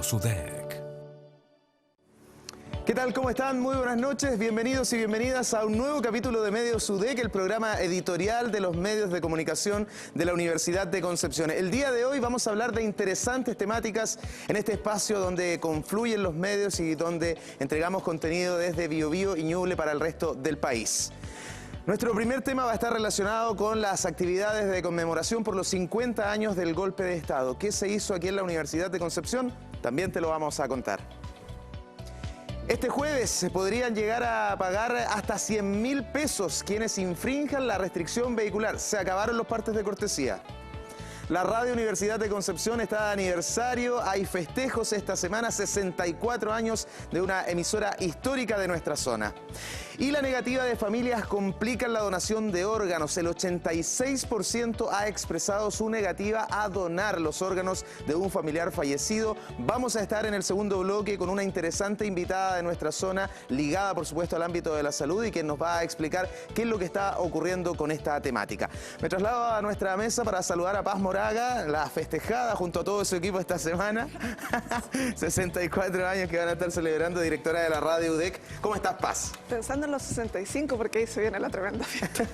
Medios UDEC. ¿Qué tal? ¿Cómo están? Muy buenas noches. Bienvenidos y bienvenidas a un nuevo capítulo de Medios UDEC, el programa editorial de los medios de comunicación de la Universidad de Concepción. El día de hoy vamos a hablar de interesantes temáticas en este espacio donde confluyen los medios y donde entregamos contenido desde Biobío y Ñuble para el resto del país. Nuestro primer tema va a estar relacionado con las actividades de conmemoración por los 50 años del golpe de Estado. ¿Qué se hizo aquí en la Universidad de Concepción? También te lo vamos a contar. Este jueves se podrían llegar a pagar hasta 100.000 pesos quienes infrinjan la restricción vehicular. Se acabaron los partes de cortesía. La Radio Universidad de Concepción está de aniversario, hay festejos esta semana, 64 años de una emisora histórica de nuestra zona. Y la negativa de familias complica la donación de órganos. El 86% ha expresado su negativa a donar los órganos de un familiar fallecido. Vamos a estar en el segundo bloque con una interesante invitada de nuestra zona, ligada por supuesto al ámbito de la salud y quien nos va a explicar qué es lo que está ocurriendo con esta temática. Me traslado a nuestra mesa para saludar a Paz Moraga, la festejada junto a todo su equipo esta semana. 64 años que van a estar celebrando, directora de la Radio UDEC. ¿Cómo estás, Paz? Pensando en los 65, porque ahí se viene la tremenda fiesta.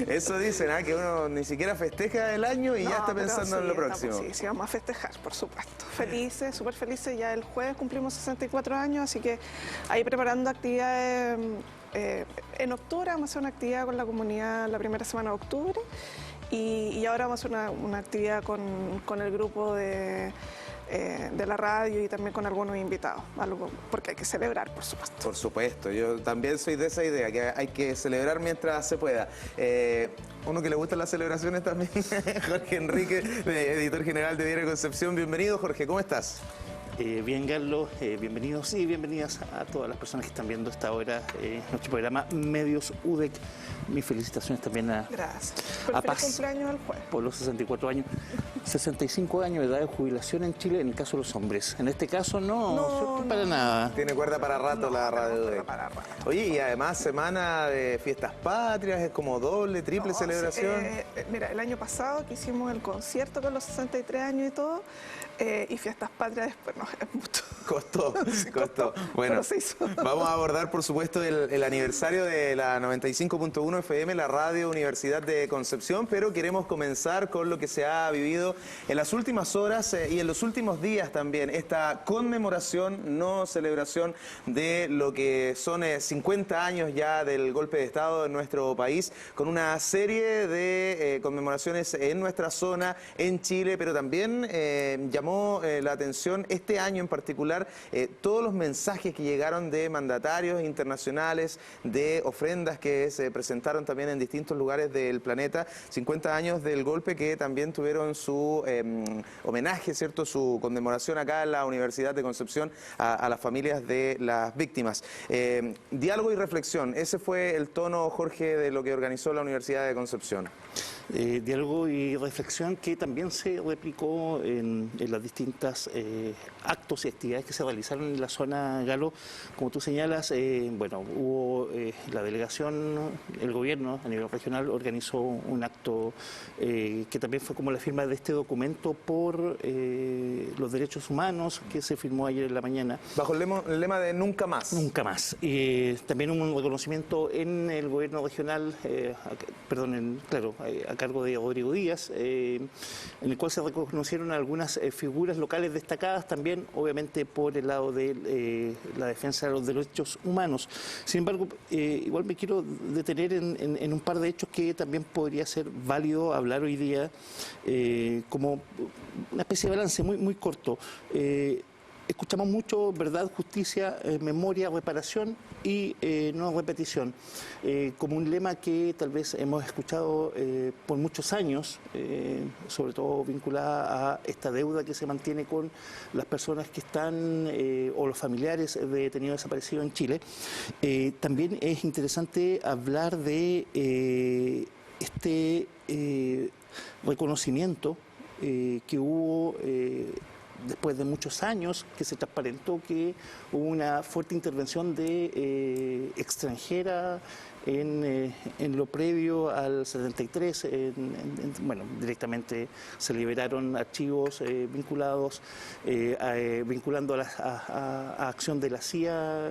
Eso dicen, que uno ni siquiera festeja el año y ya está pensando en lo próximo. Sí, vamos a festejar, por supuesto. Felices, súper felices. Ya el jueves cumplimos 64 años, así que ahí preparando actividades. En octubre vamos a hacer una actividad con la comunidad la primera semana de octubre y ahora vamos a hacer una actividad con el grupo de la radio y también con algunos invitados, algo porque hay que celebrar, por supuesto. Por supuesto, yo también soy de esa idea, que hay que celebrar mientras se pueda. Uno que le gustan las celebraciones también, Jorge Enrique, editor general de Diario Concepción. Bienvenido, Jorge, ¿cómo estás? Bien, Carlos, bienvenidos y bienvenidas a todas las personas que están viendo esta hora nuestro programa Medios UDEC. Mis felicitaciones también a Paz cumpleaños el jueves. Por los 64 años. 65 años de edad de jubilación en Chile en el caso de los hombres. En este caso no para nada. Tiene cuerda para rato la Radio UDEC. Oye, y además semana de fiestas patrias, es como doble, triple celebración. Mira, el año pasado que hicimos el concierto con los 63 años y todo, y fiestas patrias después no, es mucho. Costó. Bueno, vamos a abordar por supuesto el aniversario de la 95.1 FM, la Radio Universidad de Concepción, pero queremos comenzar con lo que se ha vivido en las últimas horas y en los últimos días también, esta conmemoración, no celebración de lo que son 50 años ya del golpe de Estado en nuestro país, con una serie de conmemoraciones en nuestra zona, en Chile, pero también llamó la atención este año en particular todos los mensajes que llegaron de mandatarios internacionales, de ofrendas que se presentaron también en distintos lugares del planeta, 50 años del golpe que también tuvieron su homenaje, ¿cierto?, su conmemoración acá en la Universidad de Concepción a las familias de las víctimas. Diálogo y reflexión, ese fue el tono, Jorge, de lo que organizó la Universidad de Concepción. Diálogo y reflexión que también se replicó en las distintas actos y actividades que se realizaron en la zona Galo. Como tú señalas, bueno, hubo la delegación, el gobierno a nivel regional organizó un acto que también fue como la firma de este documento por los derechos humanos que se firmó ayer en la mañana. Bajo el lema de Nunca Más. Nunca Más. También hubo un reconocimiento en el gobierno regional, a cargo de Rodrigo Díaz, en el cual se reconocieron algunas figuras locales destacadas también, obviamente por el lado de la defensa de los derechos humanos. Sin embargo, igual me quiero detener en un par de hechos que también podría ser válido hablar hoy día como una especie de balance muy corto. Escuchamos mucho verdad, justicia, memoria, reparación y no repetición, como un lema que tal vez hemos escuchado por muchos años, sobre todo vinculada a esta deuda que se mantiene con las personas que están o los familiares de detenidos desaparecidos en Chile. También es interesante hablar de este reconocimiento que hubo después de muchos años que se transparentó que hubo una fuerte intervención de extranjera en lo previo al 73, bueno, directamente se liberaron archivos vinculados, vinculando a acción de la CIA,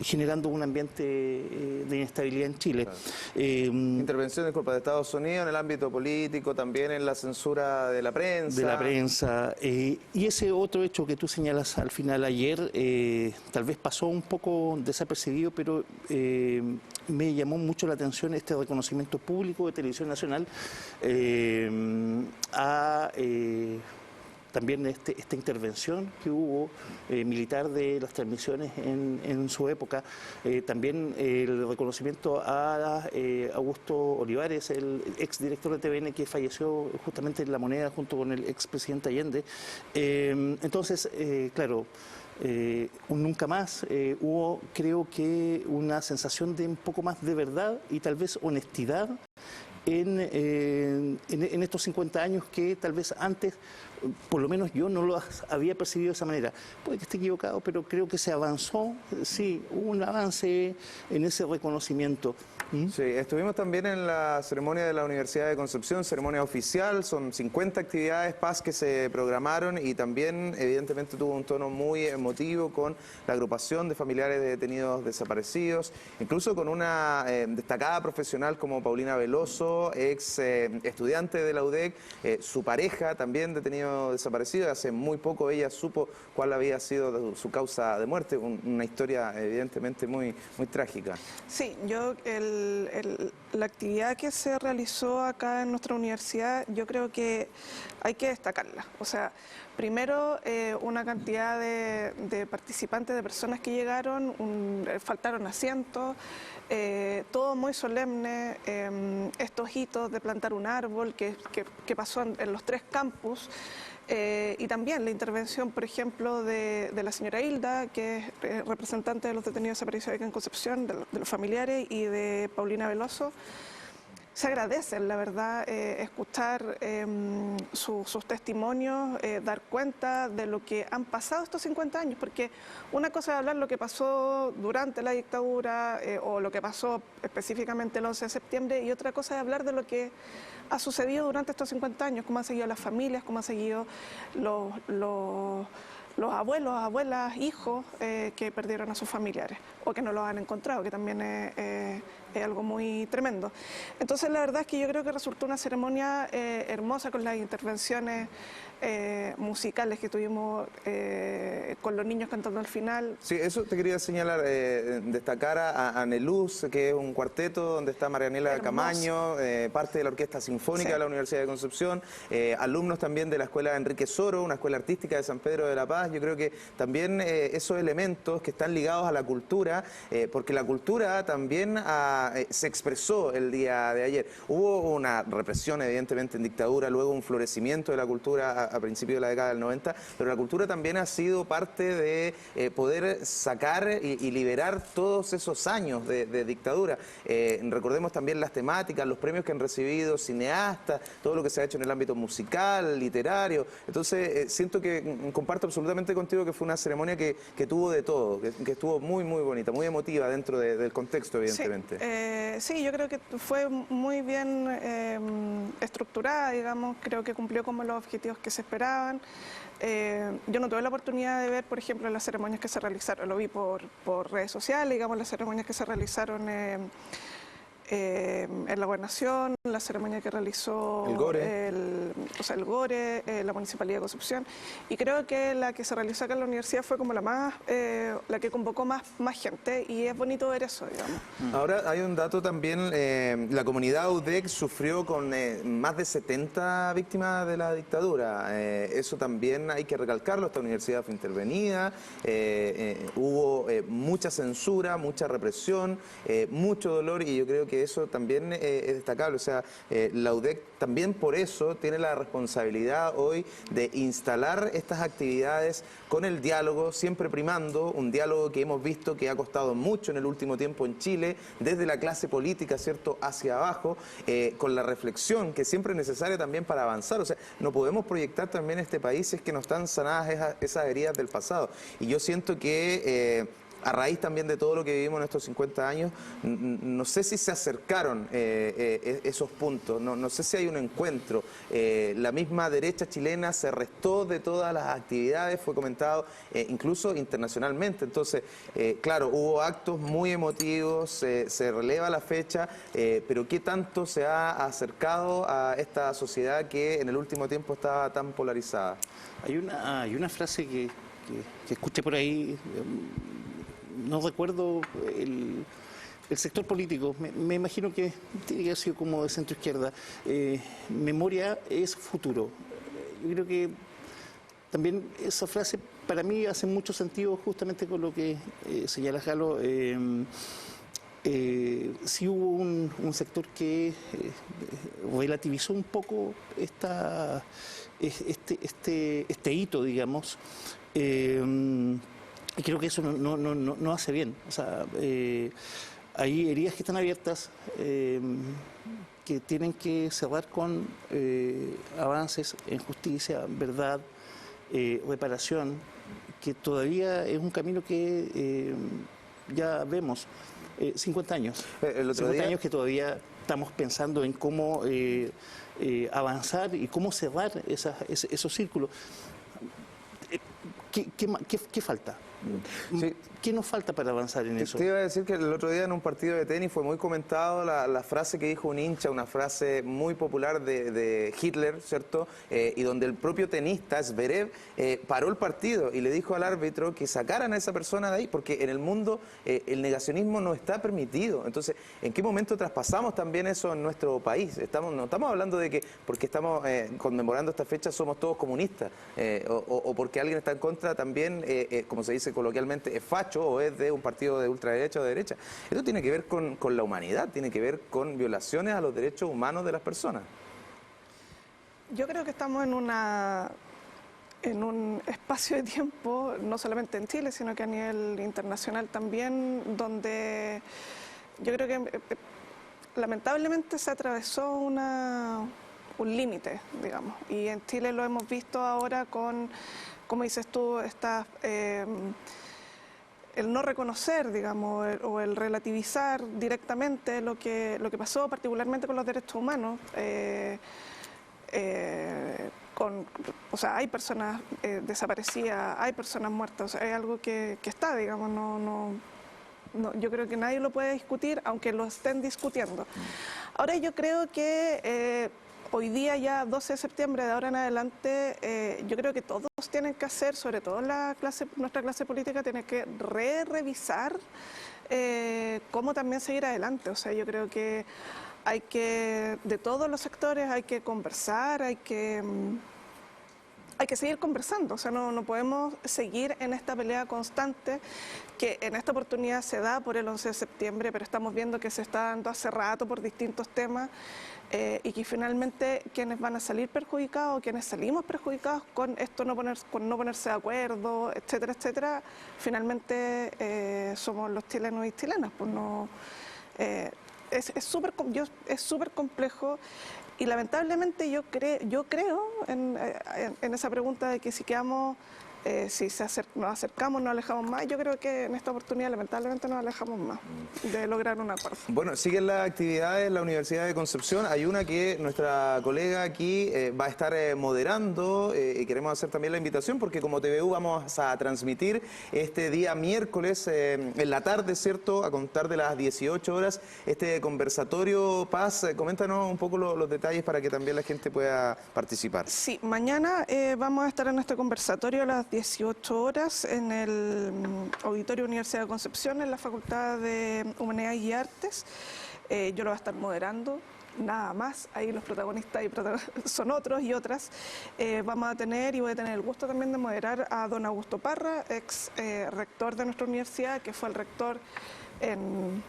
generando un ambiente de inestabilidad en Chile. Claro. Intervención, disculpa, de Estados Unidos en el ámbito político, también en la censura de la prensa. De la prensa. Y ese otro hecho que tú señalas al final ayer, tal vez pasó un poco desapercibido, pero me llamó mucho la atención este reconocimiento público de Televisión Nacional también esta intervención que hubo militar de las transmisiones en su época, también el reconocimiento a Augusto Olivares, el exdirector de TVN que falleció justamente en La Moneda junto con el expresidente Allende. Entonces, claro, un nunca más, hubo creo que una sensación de un poco más de verdad y tal vez honestidad en estos 50 años que tal vez antes, por lo menos yo no lo había percibido de esa manera. Puede que esté equivocado, pero creo que se avanzó, sí, hubo un avance en ese reconocimiento. Sí, estuvimos también en la ceremonia de la Universidad de Concepción, ceremonia oficial, son 50 actividades PAS que se programaron y también evidentemente tuvo un tono muy emotivo con la agrupación de familiares de detenidos desaparecidos, incluso con una destacada profesional como Paulina Veloso, ex estudiante de la UDEC, su pareja también detenido desaparecido, hace muy poco ella supo cuál había sido su causa de muerte, una historia evidentemente muy trágica. Sí, la actividad que se realizó acá en nuestra universidad, yo creo que hay que destacarla. O sea, primero, una cantidad de participantes, de personas que llegaron, faltaron asientos, todo muy solemne, estos hitos de plantar un árbol que pasó en los 3 campus. Y también la intervención, por ejemplo, de la señora Hilda, que es representante de los detenidos desaparecidos acá en Concepción, de los familiares, y de Paulina Veloso. Se agradecen, la verdad, escuchar sus testimonios, dar cuenta de lo que han pasado estos 50 años, porque una cosa es hablar lo que pasó durante la dictadura o lo que pasó específicamente el 11 de septiembre, y otra cosa es hablar de lo que ha sucedido durante estos 50 años, cómo han seguido las familias, cómo han seguido los abuelos, abuelas, hijos que perdieron a sus familiares o que no los han encontrado, que también es algo muy tremendo. Entonces la verdad es que yo creo que resultó una ceremonia hermosa con las intervenciones musicales que tuvimos con los niños cantando al final. Sí, eso te quería señalar, destacar a Neluz, que es un cuarteto donde está Marianela Hermoso. Camaño, parte de la Orquesta Sinfónica de la Universidad de Concepción, alumnos también de la Escuela Enrique Soro, una escuela artística de San Pedro de la Paz. Yo creo que también esos elementos que están ligados a la cultura, porque la cultura también se expresó el día de ayer. Hubo una represión evidentemente en dictadura, luego un florecimiento de la cultura a principios de la década del 90, pero la cultura también ha sido parte de poder sacar y liberar todos esos años de dictadura. Recordemos también las temáticas, los premios que han recibido cineastas, todo lo que se ha hecho en el ámbito musical, literario. Entonces, siento que comparto absolutamente contigo que fue una ceremonia que tuvo de todo, que estuvo muy bonita, muy emotiva dentro del contexto, evidentemente. Sí, yo creo que fue muy bien estructurada, digamos, creo que cumplió como los objetivos que se esperaban. Yo no tuve la oportunidad de ver, por ejemplo, las ceremonias que se realizaron, lo vi por redes sociales, digamos, las ceremonias que se realizaron en la Gobernación, la ceremonia que realizó el GORE, la Municipalidad de Concepción, y creo que la que se realizó acá en la universidad fue como la que convocó más gente, y es bonito ver eso, digamos. Ahora hay un dato también, la comunidad UDEC sufrió con más de 70 víctimas de la dictadura, eso también hay que recalcarlo, esta universidad fue intervenida, hubo mucha censura, mucha represión, mucho dolor, y yo creo que que eso también es destacable. O sea, la UDEC también por eso tiene la responsabilidad hoy de instalar estas actividades con el diálogo, siempre primando, un diálogo que hemos visto que ha costado mucho en el último tiempo en Chile, desde la clase política, ¿cierto?, hacia abajo, con la reflexión que siempre es necesaria también para avanzar. O sea, no podemos proyectar también este país si es que no están sanadas esas heridas del pasado. Y yo siento que a raíz también de todo lo que vivimos en estos 50 años, no sé si se acercaron esos puntos, no sé si hay un encuentro. La misma derecha chilena se restó de todas las actividades, fue comentado incluso internacionalmente. Entonces, claro, hubo actos muy emotivos, se releva la fecha, pero ¿qué tanto se ha acercado a esta sociedad que en el último tiempo estaba tan polarizada? Hay una frase que escuché por ahí, no recuerdo el sector político, me imagino que tiene que haber sido como de centro izquierda. Memoria es futuro. Yo creo que también esa frase para mí hace mucho sentido justamente con lo que señala Jalo. Sí hubo un sector que relativizó un poco este hito, digamos. Y creo que eso no hace bien. O sea, hay heridas que están abiertas que tienen que cerrar con avances en justicia, verdad, reparación, que todavía es un camino que ya vemos. 50 años. El otro 50 día... años que todavía estamos pensando en cómo avanzar y cómo cerrar esos círculos. ¿Qué falta? Sí. ¿Qué nos falta para avanzar en eso? Te iba a decir que el otro día en un partido de tenis fue muy comentado la frase que dijo un hincha, una frase muy popular de Hitler, ¿cierto? Y donde el propio tenista, Zverev, paró el partido y le dijo al árbitro que sacaran a esa persona de ahí, porque en el mundo el negacionismo no está permitido. Entonces, ¿en qué momento traspasamos también eso en nuestro país? No estamos hablando de que porque estamos conmemorando esta fecha somos todos comunistas, o porque alguien está en contra también, como se dice coloquialmente, es facho o es de un partido de ultraderecha o de derecha. Esto tiene que ver con la humanidad, tiene que ver con violaciones a los derechos humanos de las personas. Yo creo que estamos en un espacio de tiempo, no solamente en Chile, sino que a nivel internacional también, donde yo creo que lamentablemente se atravesó un límite, digamos. Y en Chile lo hemos visto ahora con, como dices tú, el no reconocer, digamos, o el relativizar directamente lo que pasó, particularmente con los derechos humanos. O sea, hay personas desaparecidas, hay personas muertas, o sea, es algo que está, digamos, yo creo que nadie lo puede discutir, aunque lo estén discutiendo. Ahora yo creo que hoy día, ya 12 de septiembre, de ahora en adelante, yo creo que todos tienen que hacer, sobre todo nuestra clase política, tiene que revisar cómo también seguir adelante. O sea, yo creo que de todos los sectores hay que conversar, hay que seguir conversando. O sea, no podemos seguir en esta pelea constante que en esta oportunidad se da por el 11 de septiembre, pero estamos viendo que se está dando hace rato por distintos temas. Y que finalmente quienes van a salir perjudicados, quienes salimos perjudicados con esto, con no ponerse de acuerdo, etcétera, etcétera, finalmente somos los chilenos y chilenas. Pues es súper complejo y lamentablemente yo creo en esa pregunta de que si quedamos... si nos acercamos, nos alejamos más, yo creo que en esta oportunidad lamentablemente nos alejamos más de lograr un acuerdo. Bueno, siguen las actividades en la Universidad de Concepción. Hay una que nuestra colega aquí va a estar moderando y queremos hacer también la invitación porque como TVU vamos a transmitir este día miércoles en la tarde, ¿cierto? A contar de las 18 horas este conversatorio. Paz, coméntanos un poco los detalles para que también la gente pueda participar. Sí, mañana vamos a estar en este conversatorio a las 18 horas en el Auditorio Universidad de Concepción, en la Facultad de Humanidades y Artes. Yo lo voy a estar moderando, nada más. Ahí los protagonistas son otros y otras. Vamos a tener, y voy a tener el gusto también de moderar a don Augusto Parra, ex rector de nuestra universidad, que fue el rector en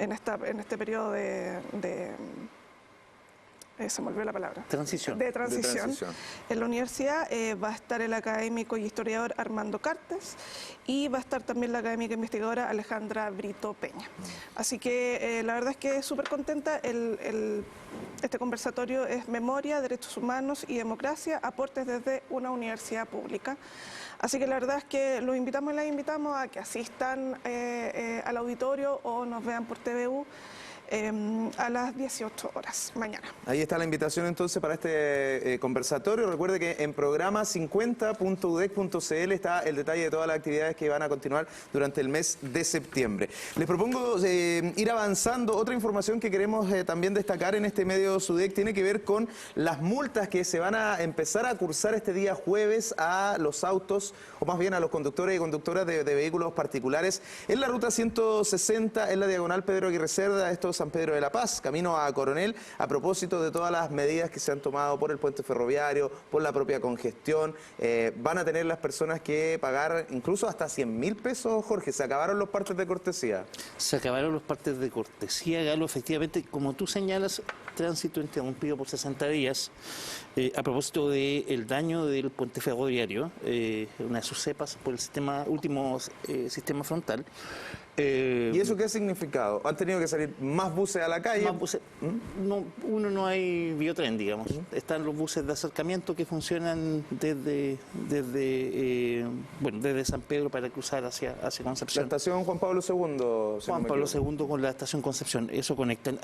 en este periodo se me olvidó la palabra. Transición. De transición. En la universidad va a estar el académico y historiador Armando Cartes y va a estar también la académica investigadora Alejandra Brito Peña. Así que la verdad es que súper contenta. Este conversatorio es Memoria, Derechos Humanos y Democracia, aportes desde una universidad pública. Así que la verdad es que los invitamos y las invitamos a que asistan al auditorio o nos vean por TVU. A las 18 horas mañana. Ahí está la invitación entonces para este conversatorio. Recuerde que en programa 50.udec.cl está el detalle de todas las actividades que van a continuar durante el mes de septiembre. Les propongo ir avanzando. Otra información que queremos también destacar en este medio SUDEC tiene que ver con las multas que se van a empezar a cursar este día jueves a los autos, o más bien a los conductores y conductoras de vehículos particulares en la ruta 160, en la diagonal Pedro Aguirre Cerda, San Pedro de la Paz, camino a Coronel, a propósito de todas las medidas que se han tomado por el puente ferroviario, por la propia congestión. Van a tener las personas que pagar incluso hasta 100.000 pesos, Jorge. Se acabaron los partes de cortesía. Se acabaron los partes de cortesía, Galo. Efectivamente, como tú señalas, tránsito interrumpido por 60 días. A propósito del daño del puente ferroviario, una de sus cepas por el último sistema frontal. ¿Y eso qué ha significado? ¿Han tenido que salir más buses a la calle? Más buses. No hay biotren, digamos. Están los buses de acercamiento que funcionan desde San Pedro para cruzar hacia Concepción. La estación Juan Pablo II. Juan Pablo II con la estación Concepción, eso conectan.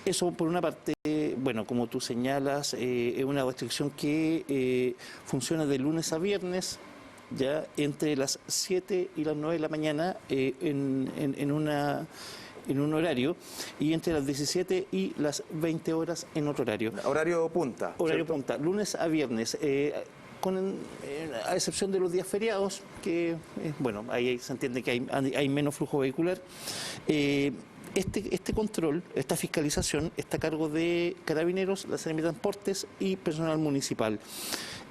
Eso por una parte, bueno, como tú señalas, es una restricción que funciona de lunes a viernes, ya entre las 7 y las 9 de la mañana en un horario, y entre las 17 y las 20 horas en otro horario. Horario punta. Horario punta, lunes a viernes. A excepción de los días feriados, que, bueno, ahí se entiende que hay menos flujo vehicular. Este control, esta fiscalización, está a cargo de Carabineros, la Seremía de Transportes y personal municipal.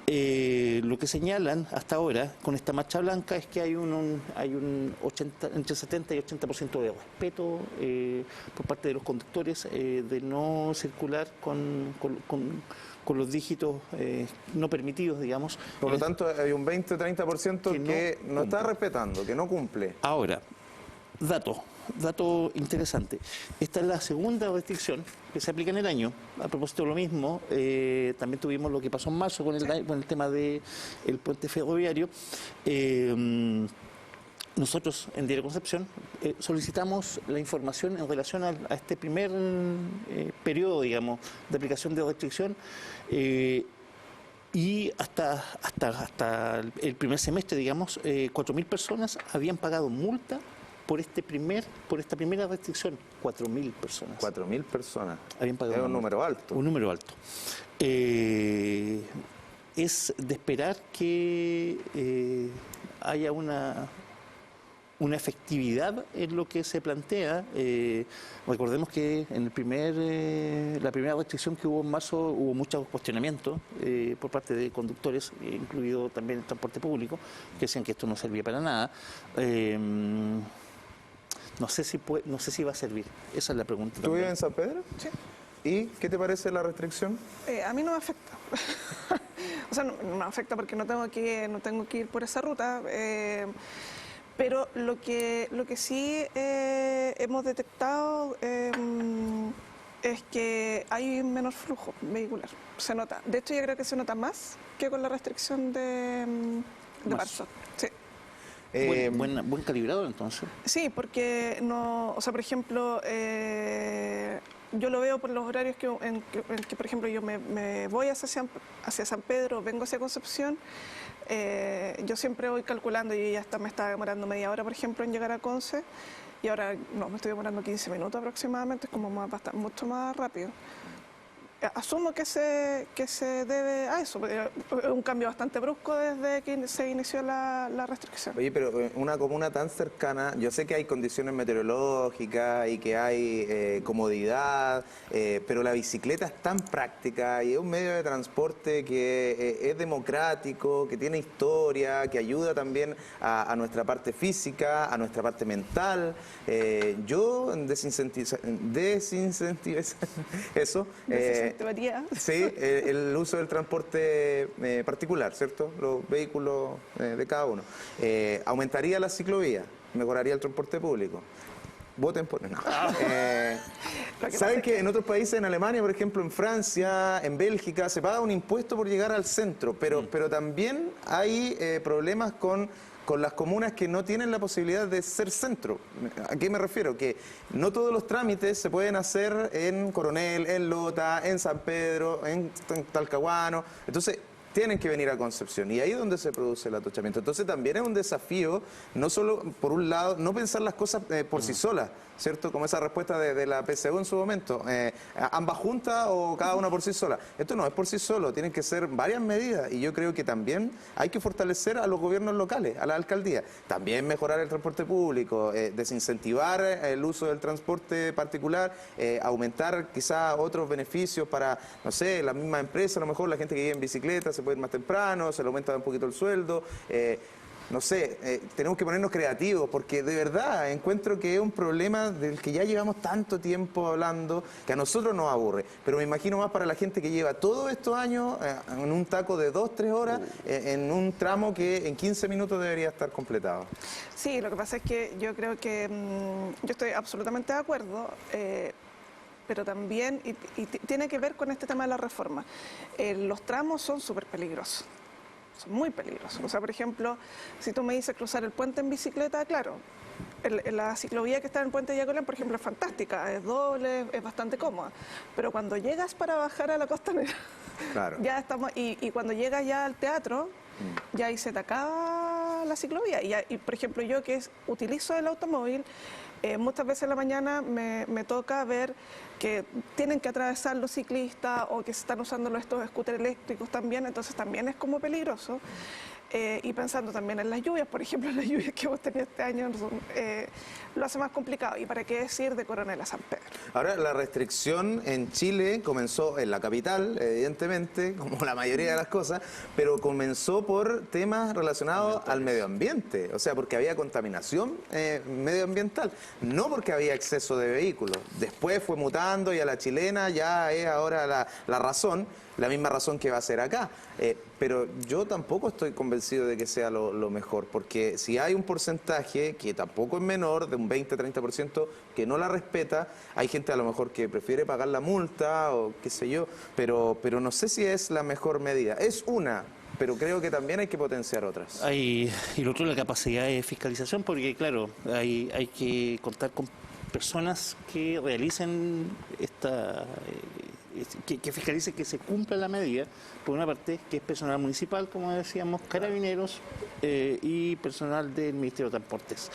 Lo que señalan hasta ahora con esta marcha blanca es que hay entre 70 y 80% de respeto por parte de los conductores, de no circular con los dígitos no permitidos, digamos. Por lo tanto, hay un 20 o 30% que no está respetando, que no cumple. Ahora, dato interesante. Esta es la segunda restricción que se aplica en el año. A propósito de lo mismo, también tuvimos lo que pasó en marzo con el tema del puente ferroviario. Nosotros en Diario Concepción solicitamos la información en relación a este primer periodo, digamos, de aplicación de restricción. Y hasta el primer semestre, digamos, 4.000 personas habían pagado multa por esta primera restricción. 4.000 personas. 4.000 personas. Habían pagado. Es un número alto. Un número alto. Es de esperar que haya una efectividad en lo que se plantea. Recordemos que en la primera restricción que hubo en marzo hubo muchos cuestionamientos por parte de conductores, incluido también el transporte público, que decían que esto no servía para nada. No sé si va a servir. Esa es la pregunta. ¿Tú vives en San Pedro? Sí. ¿Y qué te parece la restricción? A mí no me afecta. O sea, no me afecta porque no tengo que ir por esa ruta. Pero lo que sí hemos detectado es que hay menos flujo vehicular. Se nota. De hecho, yo creo que se nota más que con la restricción de marzo. Sí. Buen calibrado, entonces. Sí, porque por ejemplo, yo lo veo por los horarios en que por ejemplo, yo me voy hacia San Pedro, vengo hacia Concepción. Yo siempre voy calculando y ya me está demorando media hora, por ejemplo, en llegar a Conce, y ahora me estoy demorando 15 minutos aproximadamente, es como mucho más rápido. asumo que se debe a eso, porque es un cambio bastante brusco desde que se inició la restricción. Oye, pero una comuna tan cercana, yo sé que hay condiciones meteorológicas y que hay comodidad, pero la bicicleta es tan práctica y es un medio de transporte que es democrático, que tiene historia, que ayuda también a nuestra parte física, a nuestra parte mental. Yo desincentivo eso. Sí, el uso del transporte particular, ¿cierto? Los vehículos de cada uno. Aumentaría la ciclovía, mejoraría el transporte público. Voten por... No. ¿Saben que en otros países, en Alemania, por ejemplo, en Francia, en Bélgica, se paga un impuesto por llegar al centro, pero también hay problemas con las comunas que no tienen la posibilidad de ser centro? ¿A qué me refiero? Que no todos los trámites se pueden hacer en Coronel, en Lota, en San Pedro, en Talcahuano. Entonces, tienen que venir a Concepción y ahí es donde se produce el atochamiento. Entonces también es un desafío, no solo, por un lado, no pensar las cosas por sí solas, ¿cierto? Como esa respuesta de la PSU en su momento, ambas juntas o cada una por sí sola. Esto no es por sí solo, tienen que ser varias medidas y yo creo que también hay que fortalecer a los gobiernos locales, a la alcaldía. También mejorar el transporte público, desincentivar el uso del transporte particular, aumentar quizás otros beneficios para, no sé, la misma empresa, a lo mejor la gente que vive en bicicleta se puede ir más temprano, se le aumenta un poquito el sueldo. No sé, tenemos que ponernos creativos porque de verdad encuentro que es un problema del que ya llevamos tanto tiempo hablando que a nosotros nos aburre, pero me imagino más para la gente que lleva todos estos años en un taco de 2-3 horas, en un tramo que en 15 minutos debería estar completado. Sí, lo que pasa es que yo creo que yo estoy absolutamente de acuerdo, pero también y tiene que ver con este tema de la reforma. Los tramos son súper peligrosos. Son muy peligrosos. O sea, por ejemplo, si tú me dices cruzar el puente en bicicleta, claro, la ciclovía que está en el puente de Yacolán, por ejemplo, es fantástica, es doble, es bastante cómoda. Pero cuando llegas para bajar a la costanera, claro, ya estamos, y cuando llegas ya al teatro, ya ahí se te acaba la ciclovía. Y por ejemplo, yo que utilizo el automóvil, muchas veces en la mañana me toca ver que tienen que atravesar los ciclistas o que se están usando estos scooters eléctricos también, entonces también es como peligroso. Y pensando también en las lluvias, por ejemplo, en las lluvias que hemos tenido este año lo hace más complicado. ¿Y para qué decir de Coronel a San Pedro? Ahora, la restricción en Chile comenzó en la capital, evidentemente, como la mayoría de las cosas, pero comenzó por temas relacionados al medio ambiente, o sea, porque había contaminación medioambiental, no porque había exceso de vehículos. Después fue mutando y a la chilena ya es ahora la razón, la misma razón que va a ser acá. Pero yo tampoco estoy convencido de que sea lo mejor, porque si hay un porcentaje que tampoco es menor, de un 20-30%, que no la respeta, hay gente a lo mejor que prefiere pagar la multa o qué sé yo, pero no sé si es la mejor medida. Es una, pero creo que también hay que potenciar otras. Y lo otro, la capacidad de fiscalización, porque claro, hay que contar con personas que realicen que fiscalice que se cumpla la medida, por una parte, que es personal municipal, como decíamos, carabineros y personal del Ministerio de Transportes.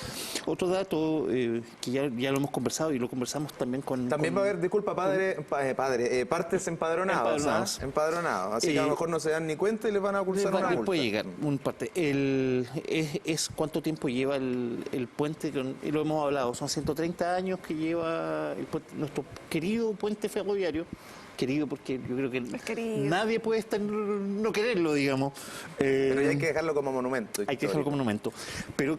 Otro dato que ya lo hemos conversado y lo conversamos también con... También va a haber, disculpa, partes empadronados. Empadronados, así que a lo mejor no se dan ni cuenta y les van a cursar una multa. Puede llegar un parte. Es cuánto tiempo lleva el puente, y lo hemos hablado, son 130 años que lleva nuestro querido puente ferroviario. Querido, porque yo creo que nadie puede no quererlo, digamos. Pero ya hay que dejarlo como monumento. Hay que dejarlo como monumento. Pero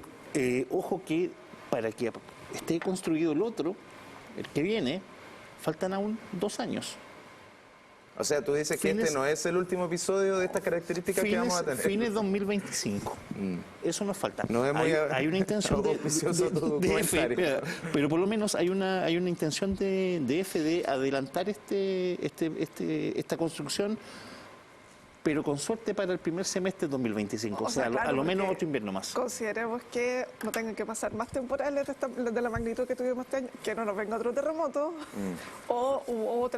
ojo que para que esté construido el otro, el que viene, faltan aún 2 años. O sea, tú dices que este no es el último episodio de estas características que vamos a tener. Fines 2025. Eso nos falta. No es muy hay una intención de EFE, pero por lo menos hay una intención de EFE de adelantar esta construcción pero con suerte para el primer semestre de 2025, o sea, claro, a lo menos porque otro invierno más. Consideremos que no tengan que pasar más temporales de la magnitud que tuvimos este año, que no nos venga otro terremoto o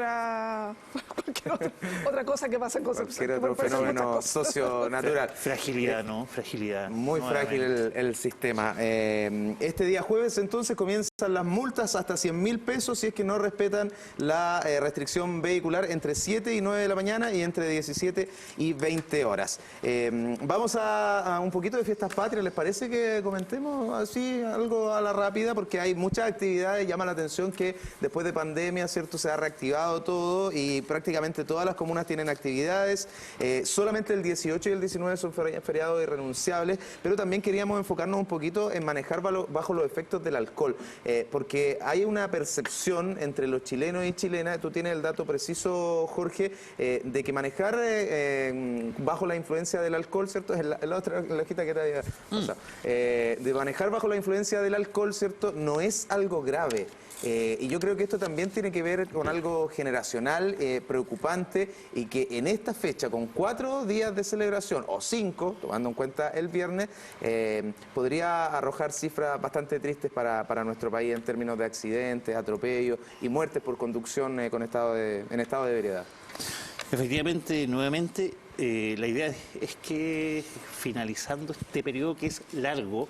cualquier otra cosa que pase en Concepción. Cualquier otro fenómeno socio-natural. Fragilidad, ¿no? Fragilidad. Muy frágil el sistema. Este día jueves entonces comienzan las multas hasta 100.000 pesos si es que no respetan la restricción vehicular entre 7 y 9 de la mañana y entre 17 y 20 horas. Vamos a un poquito de fiestas patrias. ¿Les parece que comentemos así algo a la rápida? Porque hay muchas actividades, llama la atención que después de pandemia, ¿cierto?, se ha reactivado todo y prácticamente todas las comunas tienen actividades. Solamente el 18 y el 19 son feriados irrenunciables, pero también queríamos enfocarnos un poquito en manejar bajo los efectos del alcohol, porque hay una percepción entre los chilenos y chilenas, tú tienes el dato preciso, Jorge, de que manejar bajo la influencia del alcohol, ¿cierto? Es la otra lejita que te había pasado. De manejar bajo la influencia del alcohol, ¿cierto? No es algo grave. Y yo creo que esto también tiene que ver con algo generacional preocupante y que en esta fecha, con 4 días de celebración, o 5, tomando en cuenta el viernes, podría arrojar cifras bastante tristes para nuestro país en términos de accidentes, atropellos y muertes por conducción en estado de ebriedad. Efectivamente, nuevamente, la idea es que finalizando este periodo que es largo,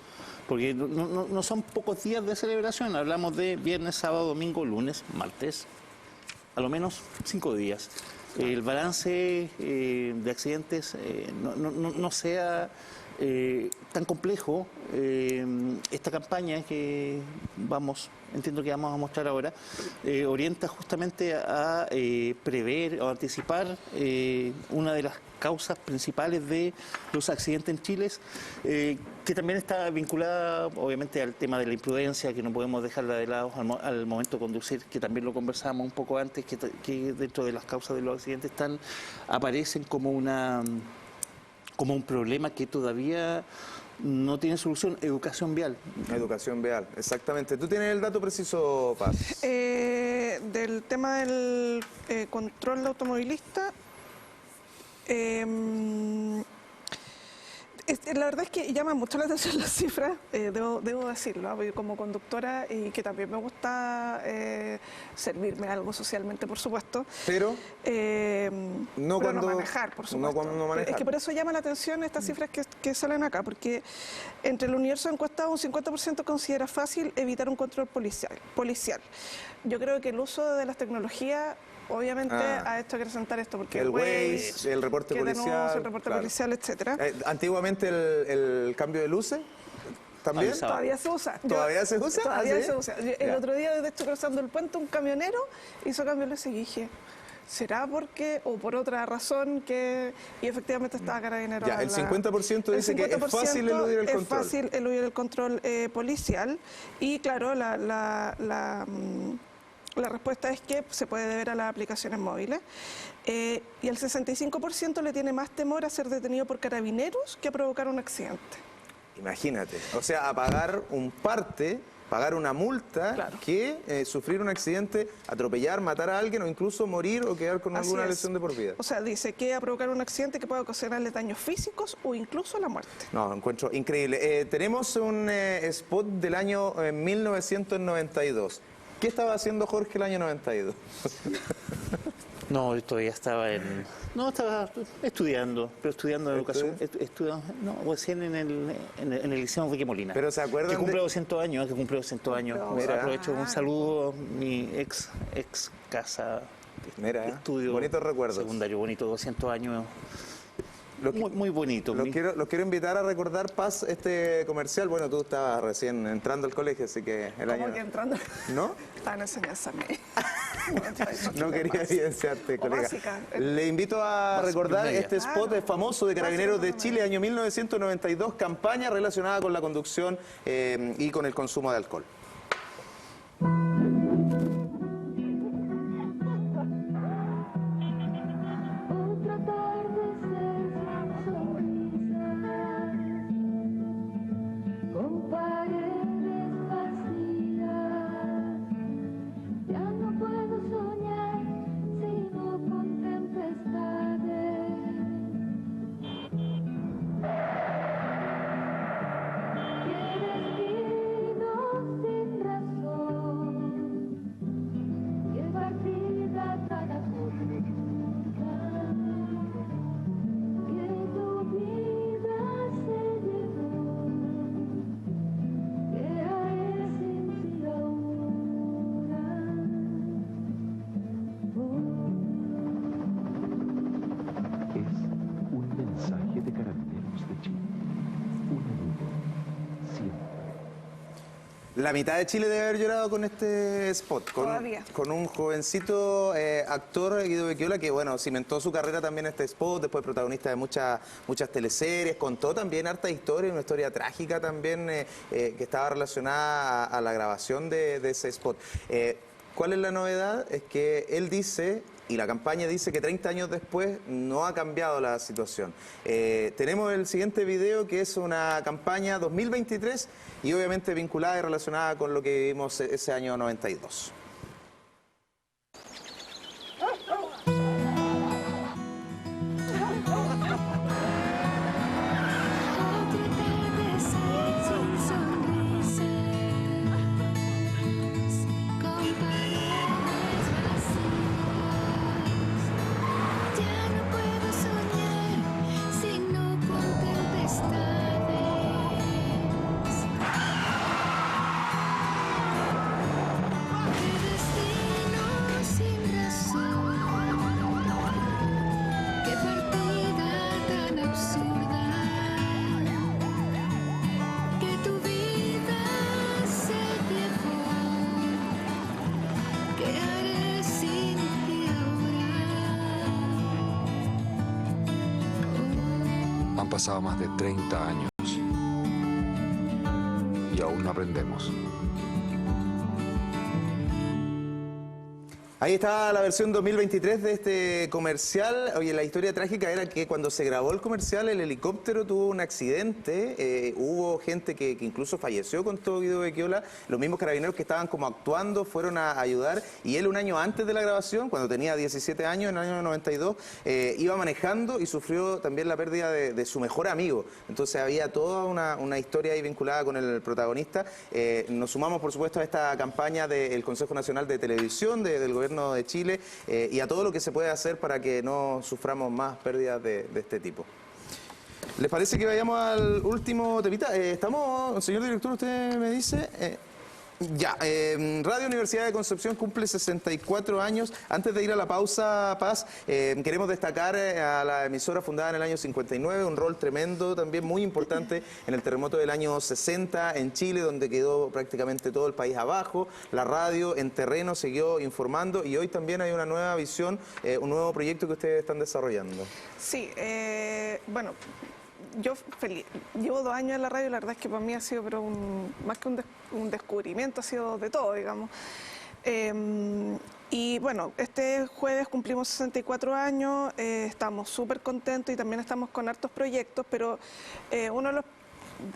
porque no son pocos días de celebración, hablamos de viernes, sábado, domingo, lunes, martes, a lo menos 5 días. El balance de accidentes no sea tan complejo. Esta campaña que entiendo que vamos a mostrar ahora, orienta justamente a prever o anticipar una de las causas principales de los accidentes en Chile, que también está vinculada obviamente al tema de la imprudencia, que no podemos dejarla de lado al momento de conducir, que también lo conversábamos un poco antes, que dentro de las causas de los accidentes aparecen como un problema que todavía no tiene solución. Educación vial. Educación vial, exactamente. ¿Tú tienes el dato preciso, Paz? Del tema del control de automovilista, la verdad es que llama mucho la atención las cifras, debo decirlo, porque como conductora y que también me gusta servirme algo socialmente, por supuesto. Pero no manejar, por supuesto. No cuando no manejar. Es que por eso llama la atención estas cifras que salen acá, porque entre el universo encuestado un 50% considera fácil evitar un control policial. Yo creo que el uso de las tecnologías obviamente ha hecho acrecentar esto, porque el Waze, el reporte policial, el reporte policial, etcétera. Antiguamente el cambio de luces también todavía se usa. ¿Todavía se usa? Todavía se usa. El otro día, de hecho, cruzando el puente, un camionero hizo cambio de luces y dije, ¿será porque o por otra razón y efectivamente estaba carabinero? Ya, el 50% dice que es fácil eludir el control. Es fácil eludir el control policial y claro, la respuesta es que se puede deber a las aplicaciones móviles y el 65% le tiene más temor a ser detenido por carabineros que a provocar un accidente. Imagínate, o sea, a pagar pagar una multa, claro, que sufrir un accidente, atropellar, matar a alguien o incluso morir o quedar con alguna lesión de por vida. O sea, dice que a provocar un accidente que puede ocasionarle daños físicos o incluso la muerte. No, encuentro increíble. Tenemos un spot del año 1992. ¿Qué estaba haciendo Jorge el año 92? No, yo todavía estaba estaba estudiando, pero estudiando educación, recién en el Liceo Enrique Molina. Pero ¿se acuerdan? Que cumple 200 años, Mira. Aprovecho un saludo a mi ex casa de estudio. Bonitos recuerdos. Secundario, bonito, 200 años. Muy bonito. Los quiero invitar a recordar, Paz, este comercial. Bueno, tú estabas recién entrando al colegio, así que ¿Cómo que entrando? ¿No? Estaba en enseñanza. No quería evidenciarte, colega. Básica. Le invito a recordar este spot famoso de Carabineros de Chile, año 1992, campaña relacionada con la conducción y con el consumo de alcohol. La mitad de Chile debe haber llorado con este spot, con un jovencito actor, Guido Becchiola, que bueno, cimentó su carrera también en este spot, después protagonista de muchas teleseries, contó también harta historia, una historia trágica también que estaba relacionada a la grabación de ese spot. ¿Cuál es la novedad? Es que él dice, y la campaña dice, que 30 años después no ha cambiado la situación. Tenemos el siguiente video, que es una campaña 2023 y obviamente vinculada y relacionada con lo que vivimos ese año 92. Han pasado más de 30 años y aún no aprendemos. Ahí está la versión 2023 de este comercial. Oye, la historia trágica era que cuando se grabó el comercial, el helicóptero tuvo un accidente. Hubo gente que incluso falleció con todo Guido Becchiola. Los mismos carabineros que estaban como actuando fueron a ayudar. Y él, un año antes de la grabación, cuando tenía 17 años, en el año 92, iba manejando y sufrió también la pérdida de su mejor amigo. Entonces había toda una historia ahí vinculada con el protagonista. Nos sumamos, por supuesto, a esta campaña del Consejo Nacional de Televisión, del Gobierno de Chile, y a todo lo que se puede hacer para que no suframos más pérdidas de este tipo. ¿Les parece que vayamos al último temita? Estamos, señor director, usted me dice... Radio Universidad de Concepción cumple 64 años. Antes de ir a la pausa, Paz, queremos destacar a la emisora fundada en el año 59, un rol tremendo, también muy importante en el terremoto del año 60 en Chile, donde quedó prácticamente todo el país abajo. La radio en terreno siguió informando y hoy también hay una nueva visión, un nuevo proyecto que ustedes están desarrollando. Sí, bueno... Yo feliz. Llevo 2 años en la radio y la verdad es que para mí ha sido más que un descubrimiento, ha sido de todo, digamos. Y bueno, este jueves cumplimos 64 años, estamos súper contentos y también estamos con hartos proyectos, pero uno de los,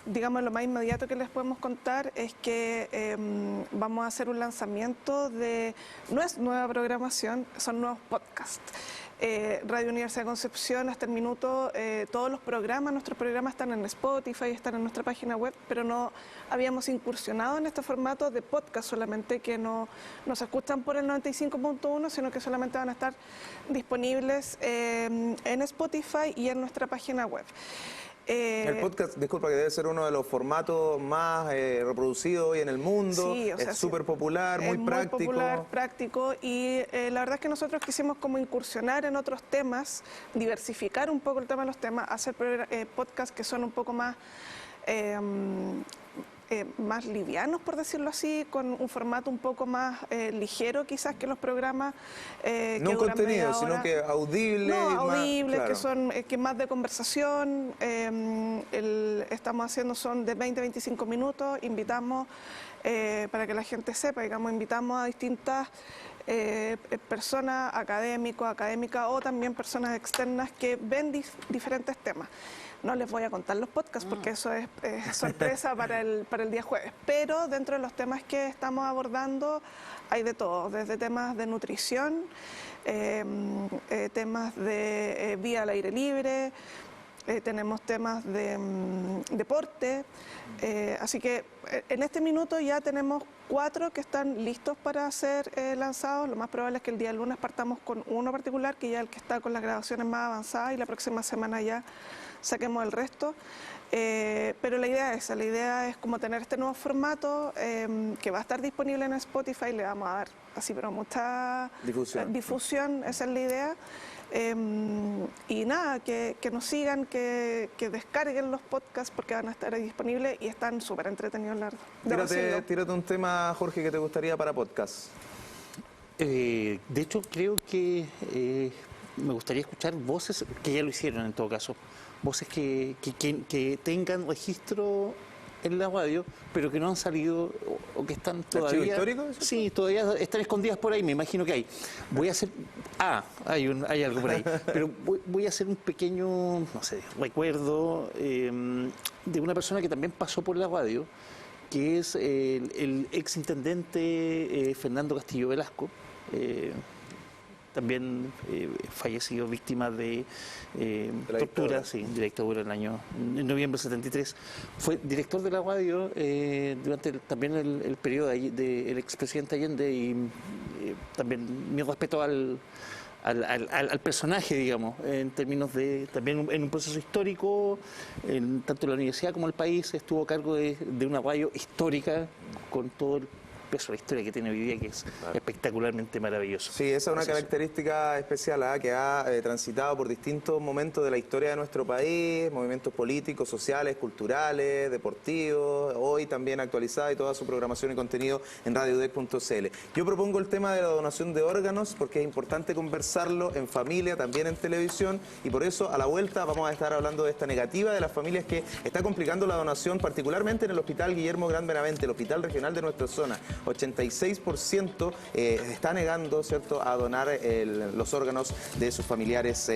digamos, lo más inmediato que les podemos contar es que vamos a hacer un lanzamiento no es nueva programación, son nuevos podcasts. Radio Universidad de Concepción, hasta el minuto, todos los programas, nuestros programas están en Spotify, están en nuestra página web, pero no habíamos incursionado en este formato de podcast solamente, que no se escuchan por el 95.1, sino que solamente van a estar disponibles en Spotify y en nuestra página web. El podcast, disculpa, que debe ser uno de los formatos más reproducidos hoy en el mundo. Sí, o sea, es súper popular, muy práctico. Muy popular, práctico, y la verdad es que nosotros quisimos como incursionar en otros temas, diversificar un poco el tema de los temas, hacer podcasts que son un poco más livianos, por decirlo así, con un formato un poco más ligero quizás que los programas no que duran contenido, sino que audibles. No, audibles, claro, que son más de conversación. Estamos haciendo, son de 20-25 minutos, invitamos, para que la gente sepa, digamos, invitamos a distintas personas, académicos, académicas o también personas externas que ven diferentes temas. No les voy a contar los podcasts porque eso es sorpresa para el día jueves. Pero dentro de los temas que estamos abordando hay de todo, desde temas de nutrición, temas de vida al aire libre, tenemos temas de deporte. Así que en este minuto ya tenemos 4 que están listos para ser lanzados. Lo más probable es que el día lunes partamos con uno particular, que ya es el que está con las grabaciones más avanzadas, y la próxima semana ya saquemos el resto. Pero la idea es esa, la idea es como tener este nuevo formato que va a estar disponible en Spotify, le vamos a dar así, pero mucha difusión, esa es la idea. Y nada, que nos sigan, que descarguen los podcasts porque van a estar ahí disponibles y están súper entretenidos, la verdad. Tírate un tema, Jorge, que te gustaría para podcast. De hecho, creo que me gustaría escuchar voces, que ya lo hicieron en todo caso, voces que tengan registro en la radio, pero que no han salido o que están todavía... ¿Archivo histórico? Sí, todavía están escondidas por ahí, me imagino que hay. Voy a hacer... hay algo por ahí. Pero voy a hacer un pequeño, no sé, recuerdo de una persona que también pasó por la radio, que es el exintendente Fernando Castillo Velasco, también fallecido, víctima de tortura, sí, dictadura en noviembre del 73. Fue director de la radio durante también el periodo del expresidente Allende y también mi respeto al personaje, digamos, en términos de también en un proceso histórico, tanto la universidad como el país estuvo a cargo de una radio histórica con todo el peso de la historia que tiene hoy día, que es espectacularmente maravilloso. Sí, esa es una característica especial que ha transitado por distintos momentos de la historia de nuestro país, movimientos políticos, sociales, culturales, deportivos, hoy también actualizada y toda su programación y contenido en radioudec.cl. Yo propongo el tema de la donación de órganos porque es importante conversarlo en familia, también en televisión, y por eso a la vuelta vamos a estar hablando de esta negativa de las familias que está complicando la donación, particularmente en el Hospital Guillermo Gran Benavente, el hospital regional de nuestra zona. 86% está negando, ¿cierto?, a donar los órganos de sus familiares.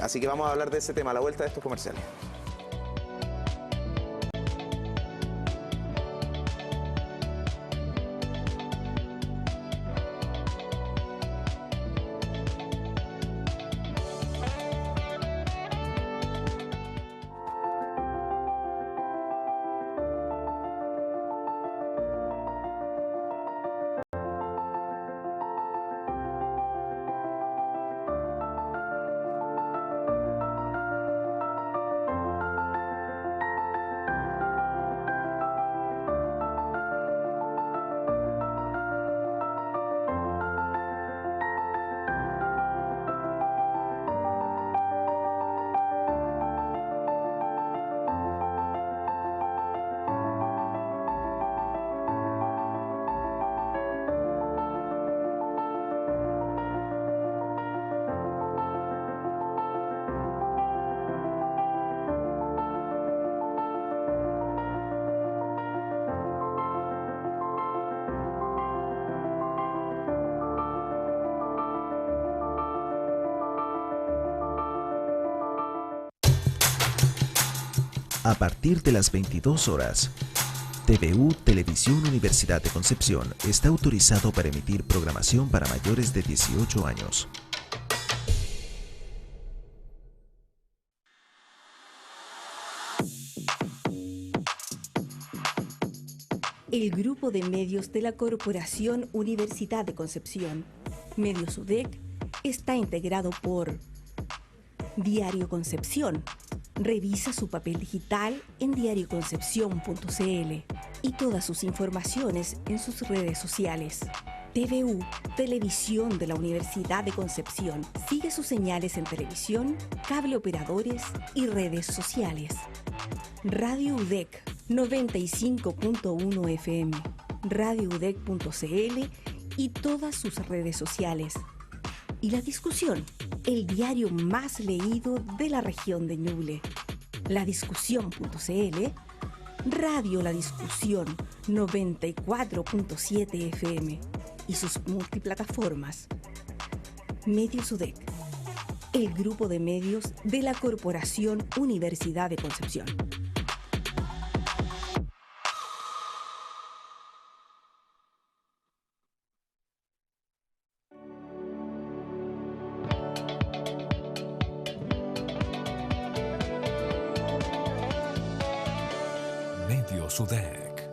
Así que vamos a hablar de ese tema a la vuelta de estos comerciales. A partir de las 22 horas, TVU Televisión Universidad de Concepción está autorizado para emitir programación para mayores de 18 años. El grupo de medios de la Corporación Universidad de Concepción, Medios UDEC, está integrado por Diario Concepción. Revisa su papel digital en diarioconcepcion.cl y todas sus informaciones en sus redes sociales. TVU, Televisión de la Universidad de Concepción. Sigue sus señales en televisión, cable operadores y redes sociales. Radio UDEC 95.1 FM, radioudec.cl y todas sus redes sociales. Y La Discusión, el diario más leído de la región de Ñuble. Ladiscusión.cl, Radio La Discusión 94.7 FM y sus multiplataformas. Medios UDEC, el grupo de medios de la Corporación Universidad de Concepción. UDEC.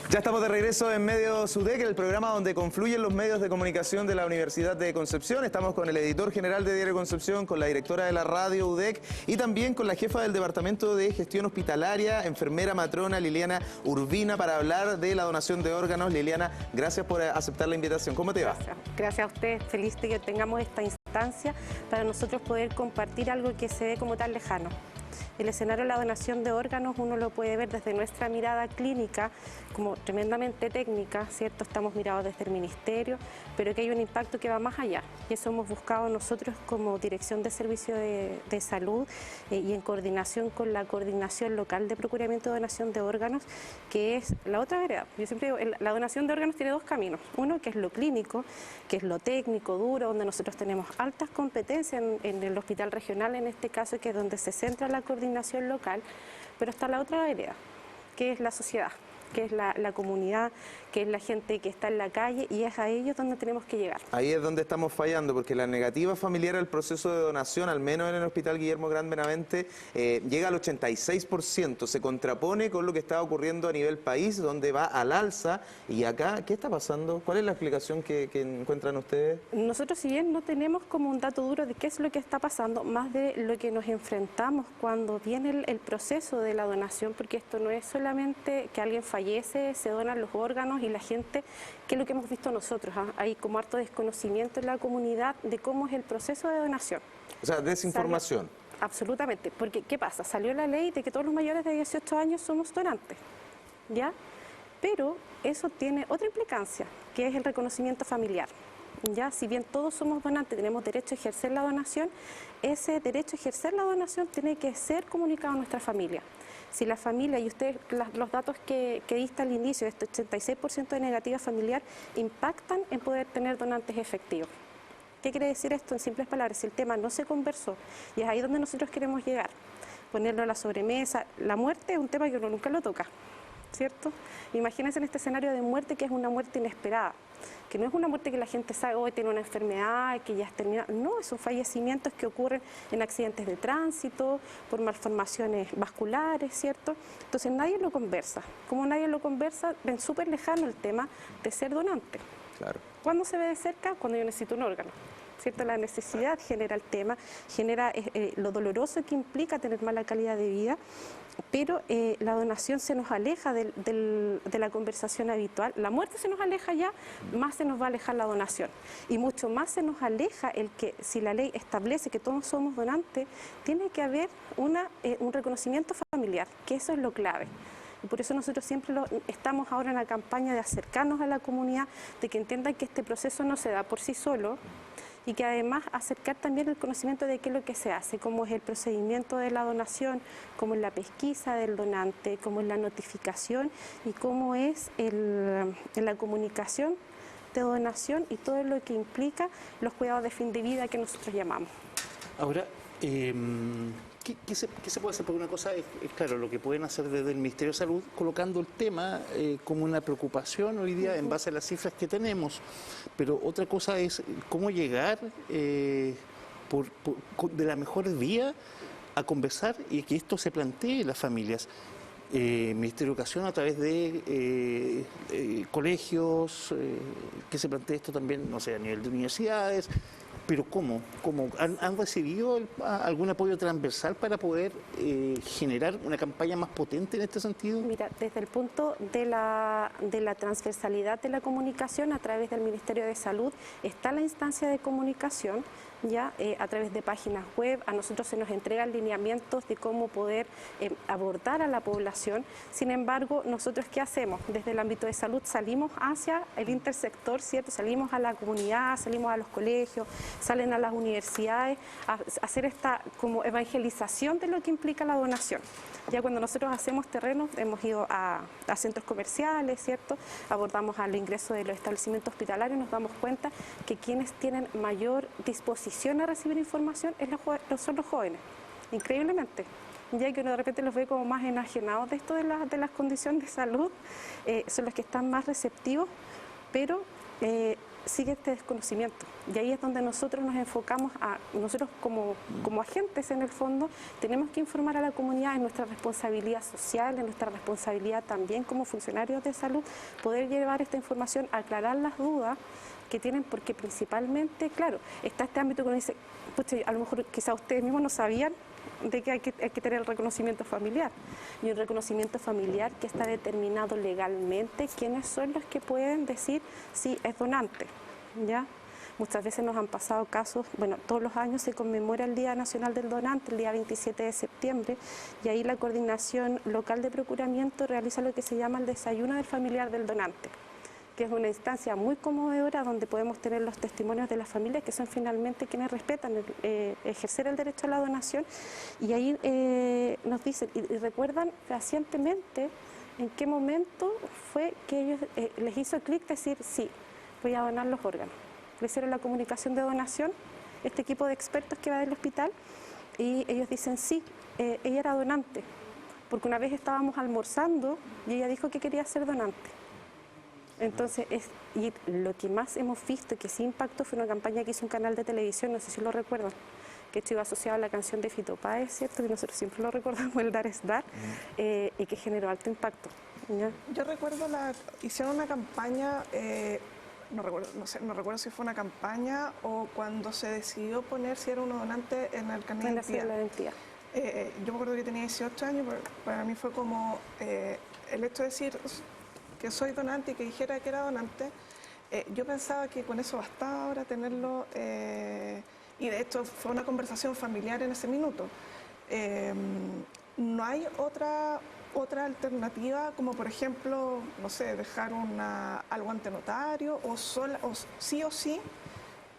Ya estamos de regreso en Medios UDEC, el programa donde confluyen los medios de comunicación de la Universidad de Concepción. Estamos con el editor general de Diario Concepción, con la directora de la radio UDEC y también con la jefa del Departamento de Gestión Hospitalaria, enfermera matrona Liliana Urbina, para hablar de la donación de órganos. Liliana, gracias por aceptar la invitación. ¿Cómo te va? Gracias a ustedes. Feliz de que tengamos esta instancia instancia para nosotros poder compartir algo que se ve como tan lejano. El escenario de la donación de órganos uno lo puede ver desde nuestra mirada clínica como tremendamente técnica, ¿cierto? Estamos mirados desde el Ministerio, pero que hay un impacto que va más allá. Y eso hemos buscado nosotros como Dirección de Servicio de Salud y en coordinación con la Coordinación Local de Procuramiento y Donación de Órganos, que es la otra vereda. Yo siempre digo, la donación de órganos tiene dos caminos. Uno que es lo clínico, que es lo técnico, duro, donde nosotros tenemos altas competencias en el hospital regional, en este caso, que es donde se centra la coordinación local, pero está la otra vereda, que es la sociedad, que es la comunidad, que es la gente que está en la calle, y es a ellos donde tenemos que llegar. Ahí es donde estamos fallando, porque la negativa familiar al proceso de donación, al menos en el Hospital Guillermo Gran Benavente, llega al 86%, se contrapone con lo que está ocurriendo a nivel país, donde va al alza. Y acá, ¿qué está pasando? ¿Cuál es la explicación que encuentran ustedes? Nosotros, si bien no tenemos como un dato duro de qué es lo que está pasando, más de lo que nos enfrentamos cuando viene el proceso de la donación, porque esto no es solamente que alguien fallece, se donan los órganos y la gente, que es lo que hemos visto nosotros, hay como harto desconocimiento en la comunidad de cómo es el proceso de donación. O sea, desinformación. Absolutamente, porque ¿qué pasa? Salió la ley de que todos los mayores de 18 años somos donantes, ¿ya? Pero eso tiene otra implicancia, que es el reconocimiento familiar. Ya, si bien todos somos donantes, tenemos derecho a ejercer la donación, ese derecho a ejercer la donación tiene que ser comunicado a nuestra familia. Si la familia, y ustedes, los datos que diste al inicio, este 86% de negativa familiar, impactan en poder tener donantes efectivos. ¿Qué quiere decir esto? En simples palabras, si el tema no se conversó, y es ahí donde nosotros queremos llegar, ponerlo a la sobremesa. La muerte es un tema que uno nunca lo toca, ¿cierto? Imagínense en este escenario de muerte, que es una muerte inesperada, que no es una muerte que la gente sabe, hoy tiene una enfermedad, que ya es terminada. No, son fallecimientos que ocurren en accidentes de tránsito, por malformaciones vasculares, ¿cierto? Entonces nadie lo conversa. Como nadie lo conversa, ven súper lejano el tema de ser donante. Claro. ¿Cuándo se ve de cerca? Cuando yo necesito un órgano, ¿cierto? La necesidad genera el tema, genera lo doloroso que implica tener mala calidad de vida, pero la donación se nos aleja de la conversación habitual. La muerte se nos aleja ya, más se nos va a alejar la donación. Y mucho más se nos aleja el que, si la ley establece que todos somos donantes, tiene que haber un reconocimiento familiar, que eso es lo clave. Y por eso nosotros siempre estamos ahora en la campaña de acercarnos a la comunidad, de que entiendan que este proceso no se da por sí solo, y que además acercar también el conocimiento de qué es lo que se hace, cómo es el procedimiento de la donación, cómo es la pesquisa del donante, cómo es la notificación y cómo es la comunicación de donación y todo lo que implica los cuidados de fin de vida que nosotros llamamos. Ahora, ¿qué se puede hacer? Porque una cosa es claro, lo que pueden hacer desde el Ministerio de Salud, colocando el tema como una preocupación hoy día en base a las cifras que tenemos, pero otra cosa es cómo llegar de la mejor vía a conversar y que esto se plantee en las familias. Ministerio de Educación a través de colegios, que se plantee esto también, no sé, a nivel de universidades. Pero ¿cómo? ¿Han recibido algún apoyo transversal para poder generar una campaña más potente en este sentido? Mira, desde el punto de la transversalidad de la comunicación, a través del Ministerio de Salud está la instancia de comunicación, ya a través de páginas web. A nosotros se nos entregan lineamientos de cómo poder abordar a la población. Sin embargo, nosotros ¿qué hacemos? Desde el ámbito de salud salimos hacia el intersector, ¿cierto? Salimos a la comunidad, salimos a los colegios, salen a las universidades a hacer esta como evangelización de lo que implica la donación. Ya cuando nosotros hacemos terreno, hemos ido a centros comerciales, ¿cierto? Abordamos al ingreso de los establecimientos hospitalarios y nos damos cuenta que quienes tienen mayor disposición a recibir información son los jóvenes, increíblemente. Ya que uno de repente los ve como más enajenados de esto de las condiciones de salud, son los que están más receptivos, pero sigue este desconocimiento. Y ahí es donde nosotros nos enfocamos, nosotros como agentes en el fondo, tenemos que informar a la comunidad en nuestra responsabilidad social, en nuestra responsabilidad también como funcionarios de salud, poder llevar esta información, aclarar las dudas que tienen, porque principalmente, claro, está este ámbito que uno dice, pucha, a lo mejor quizás ustedes mismos no sabían de que hay que tener el reconocimiento familiar, y un reconocimiento familiar que está determinado legalmente quiénes son los que pueden decir si es donante, ¿ya? Muchas veces nos han pasado casos, bueno, todos los años se conmemora el Día Nacional del Donante, el día 27 de septiembre, y ahí la Coordinación Local de Procuramiento realiza lo que se llama el Desayuno del Familiar del Donante, que es una instancia muy conmovedora donde podemos tener los testimonios de las familias que son finalmente quienes respetan ejercer el derecho a la donación, y ahí nos dicen y recuerdan fehacientemente en qué momento fue que ellos les hizo clic decir sí, voy a donar los órganos. Le hicieron la comunicación de donación, este equipo de expertos que va del hospital, y ellos dicen sí, ella era donante, porque una vez estábamos almorzando y ella dijo que quería ser donante. Entonces, y lo que más hemos visto que sí impactó fue una campaña que hizo un canal de televisión, no sé si lo recuerdan, que esto iba asociado a la canción de Fito Páez, ¿cierto? Que nosotros siempre lo recordamos, el Dar es Dar, y que generó alto impacto. ¿Ya? Yo recuerdo, hicieron una campaña, no recuerdo si fue una campaña o cuando se decidió poner si era uno donante en el carnet de identidad. Yo me acuerdo que tenía 18 años, pero para mí fue como el hecho de decir que soy donante y que dijera que era donante. Yo pensaba que con eso bastaba ahora tenerlo, y de hecho fue una conversación familiar en ese minuto. No hay otra alternativa, como por ejemplo, no sé, dejar algo ante notario, o sí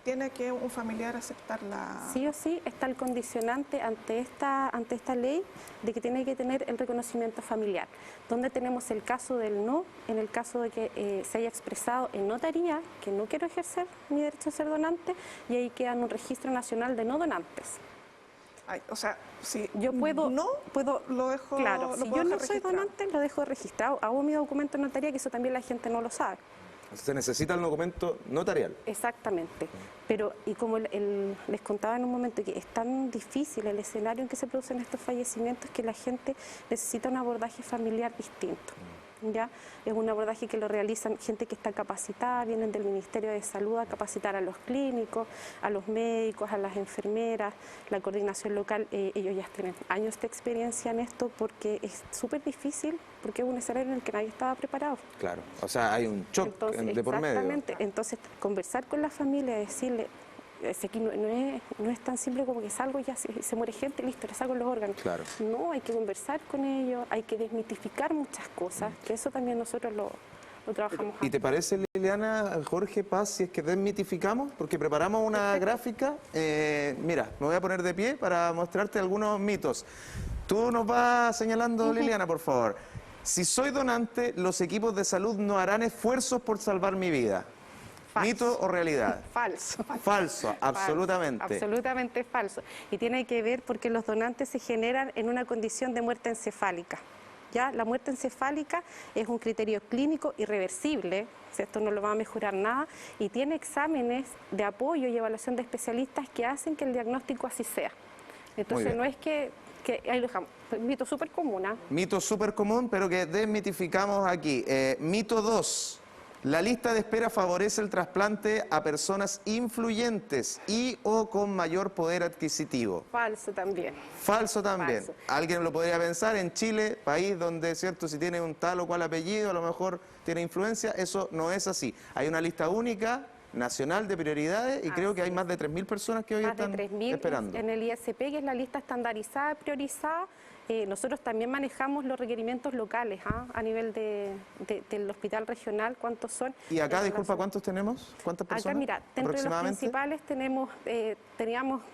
tiene que un familiar aceptar la... Sí o sí está el condicionante ante esta ley de que tiene que tener el reconocimiento familiar, donde tenemos el caso del no, en el caso de que se haya expresado en notaría que no quiero ejercer mi derecho a ser donante, y ahí queda en un registro nacional de no donantes. Ay, o sea, si yo puedo, lo dejo. Claro, si yo no soy donante, lo dejo registrado, hago mi documento en notaría, que eso también la gente no lo sabe. Se necesita el documento notarial. Exactamente, pero y como les contaba en un momento que es tan difícil el escenario en que se producen estos fallecimientos, que la gente necesita un abordaje familiar distinto. ¿Ya? Es un abordaje que lo realizan gente que está capacitada, vienen del Ministerio de Salud a capacitar a los clínicos, a los médicos, a las enfermeras, la coordinación local. Ellos ya tienen años de experiencia en esto, porque es súper difícil, porque es un escenario en el que nadie estaba preparado. Claro, o sea, hay un shock de por medio. Exactamente, entonces conversar con la familia, decirle, aquí no es tan simple como que salgo y ya se muere gente, listo, le saco los órganos. Claro. No, hay que conversar con ellos, hay que desmitificar muchas cosas, que eso también nosotros lo trabajamos. ¿Y te parece, Liliana, Jorge, Paz, si es que desmitificamos? Porque preparamos una gráfica. Mira, me voy a poner de pie para mostrarte algunos mitos. Tú nos vas señalando, Liliana, por favor. Si soy donante, los equipos de salud no harán esfuerzos por salvar mi vida. Falso. ¿Mito o realidad? Falso. Falso, absolutamente. Falso, absolutamente falso. Y tiene que ver porque los donantes se generan en una condición de muerte encefálica. ¿Ya? La muerte encefálica es un criterio clínico irreversible, esto no lo va a mejorar nada, y tiene exámenes de apoyo y evaluación de especialistas que hacen que el diagnóstico así sea. Entonces no es que ahí lo dejamos. Mito súper común. Mito súper común, pero que desmitificamos aquí. Mito 2. La lista de espera favorece el trasplante a personas influyentes y o con mayor poder adquisitivo. Falso también. Falso también. Falso. Alguien lo podría pensar, en Chile, país donde, cierto, si tiene un tal o cual apellido, a lo mejor tiene influencia. Eso no es así. Hay una lista única nacional de prioridades y creo que hay más de 3.000 personas que hoy están esperando. En el ISP, que es la lista estandarizada, priorizada. Nosotros también manejamos los requerimientos locales a nivel del hospital regional, cuántos son. ¿Y acá, disculpa, cuántos tenemos? ¿Cuántas personas? Acá, mira, dentro de los principales teníamos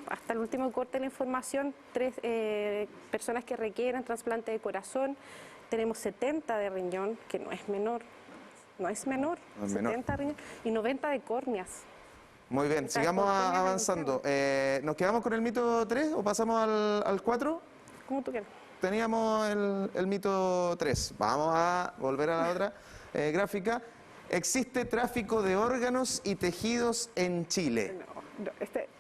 hasta el último corte de la información 3 personas que requieren trasplante de corazón, tenemos 70 de riñón, que no es menor, no es menor, 70 riñón, y 90 de córneas. Muy bien, sigamos avanzando. ¿Nos quedamos con el mito 3 o pasamos al 4? Como tú quieras. Teníamos el mito 3. Vamos a volver a la otra gráfica. ¿Existe tráfico de órganos y tejidos en Chile? No,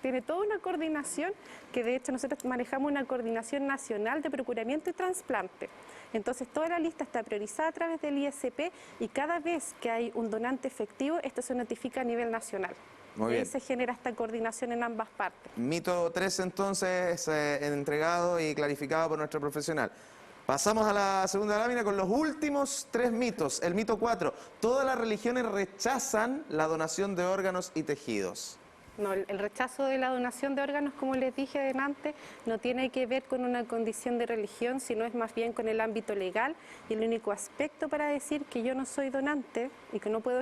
tiene toda una coordinación, que de hecho nosotros manejamos una coordinación nacional de procuramiento y trasplante. Entonces toda la lista está priorizada a través del ISP y cada vez que hay un donante efectivo, esto se notifica a nivel nacional. Muy y ahí bien. se genera esta coordinación en ambas partes. Mito 3 entonces, entregado y clarificado por nuestro profesional. Pasamos a la segunda lámina con los últimos 3 mitos. El mito 4, todas las religiones rechazan la donación de órganos y tejidos. No, el rechazo de la donación de órganos, como les dije antes, no tiene que ver con una condición de religión, sino es más bien con el ámbito legal, y el único aspecto para decir que yo no soy donante y que no puedo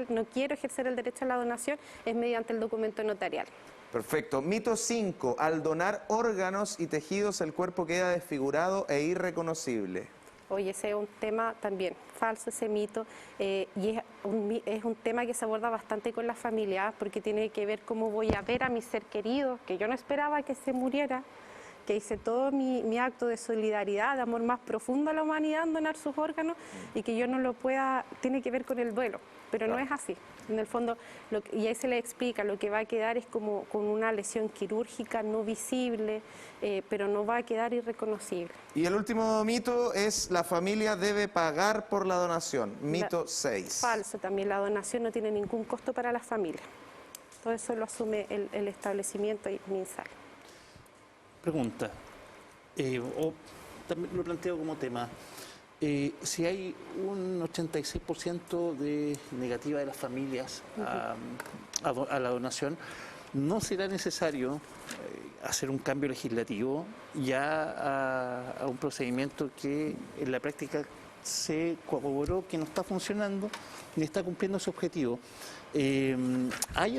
no quiero ejercer el derecho a la donación es mediante el documento notarial. Perfecto. Mito 5. Al donar órganos y tejidos el cuerpo queda desfigurado e irreconocible. Oye, ese es un tema también falso, ese mito, y es un tema que se aborda bastante con la familia, porque tiene que ver cómo voy a ver a mi ser querido, que yo no esperaba que se muriera, que hice todo mi acto de solidaridad, de amor más profundo a la humanidad en donar sus órganos, y que yo no lo pueda, tiene que ver con el duelo, pero no es así. En el fondo, y ahí se le explica, lo que va a quedar es como con una lesión quirúrgica no visible, pero no va a quedar irreconocible. Y el último mito es la familia debe pagar por la donación. Mito 6. Falso también, la donación no tiene ningún costo para la familia. Todo eso lo asume el establecimiento y MinSal. Pregunta, o también lo planteo como tema. Si hay un 86% de negativa de las familias a la donación, ¿no será necesario hacer un cambio legislativo ya a un procedimiento que en la práctica se corroboró que no está funcionando ni está cumpliendo su objetivo? ¿Hay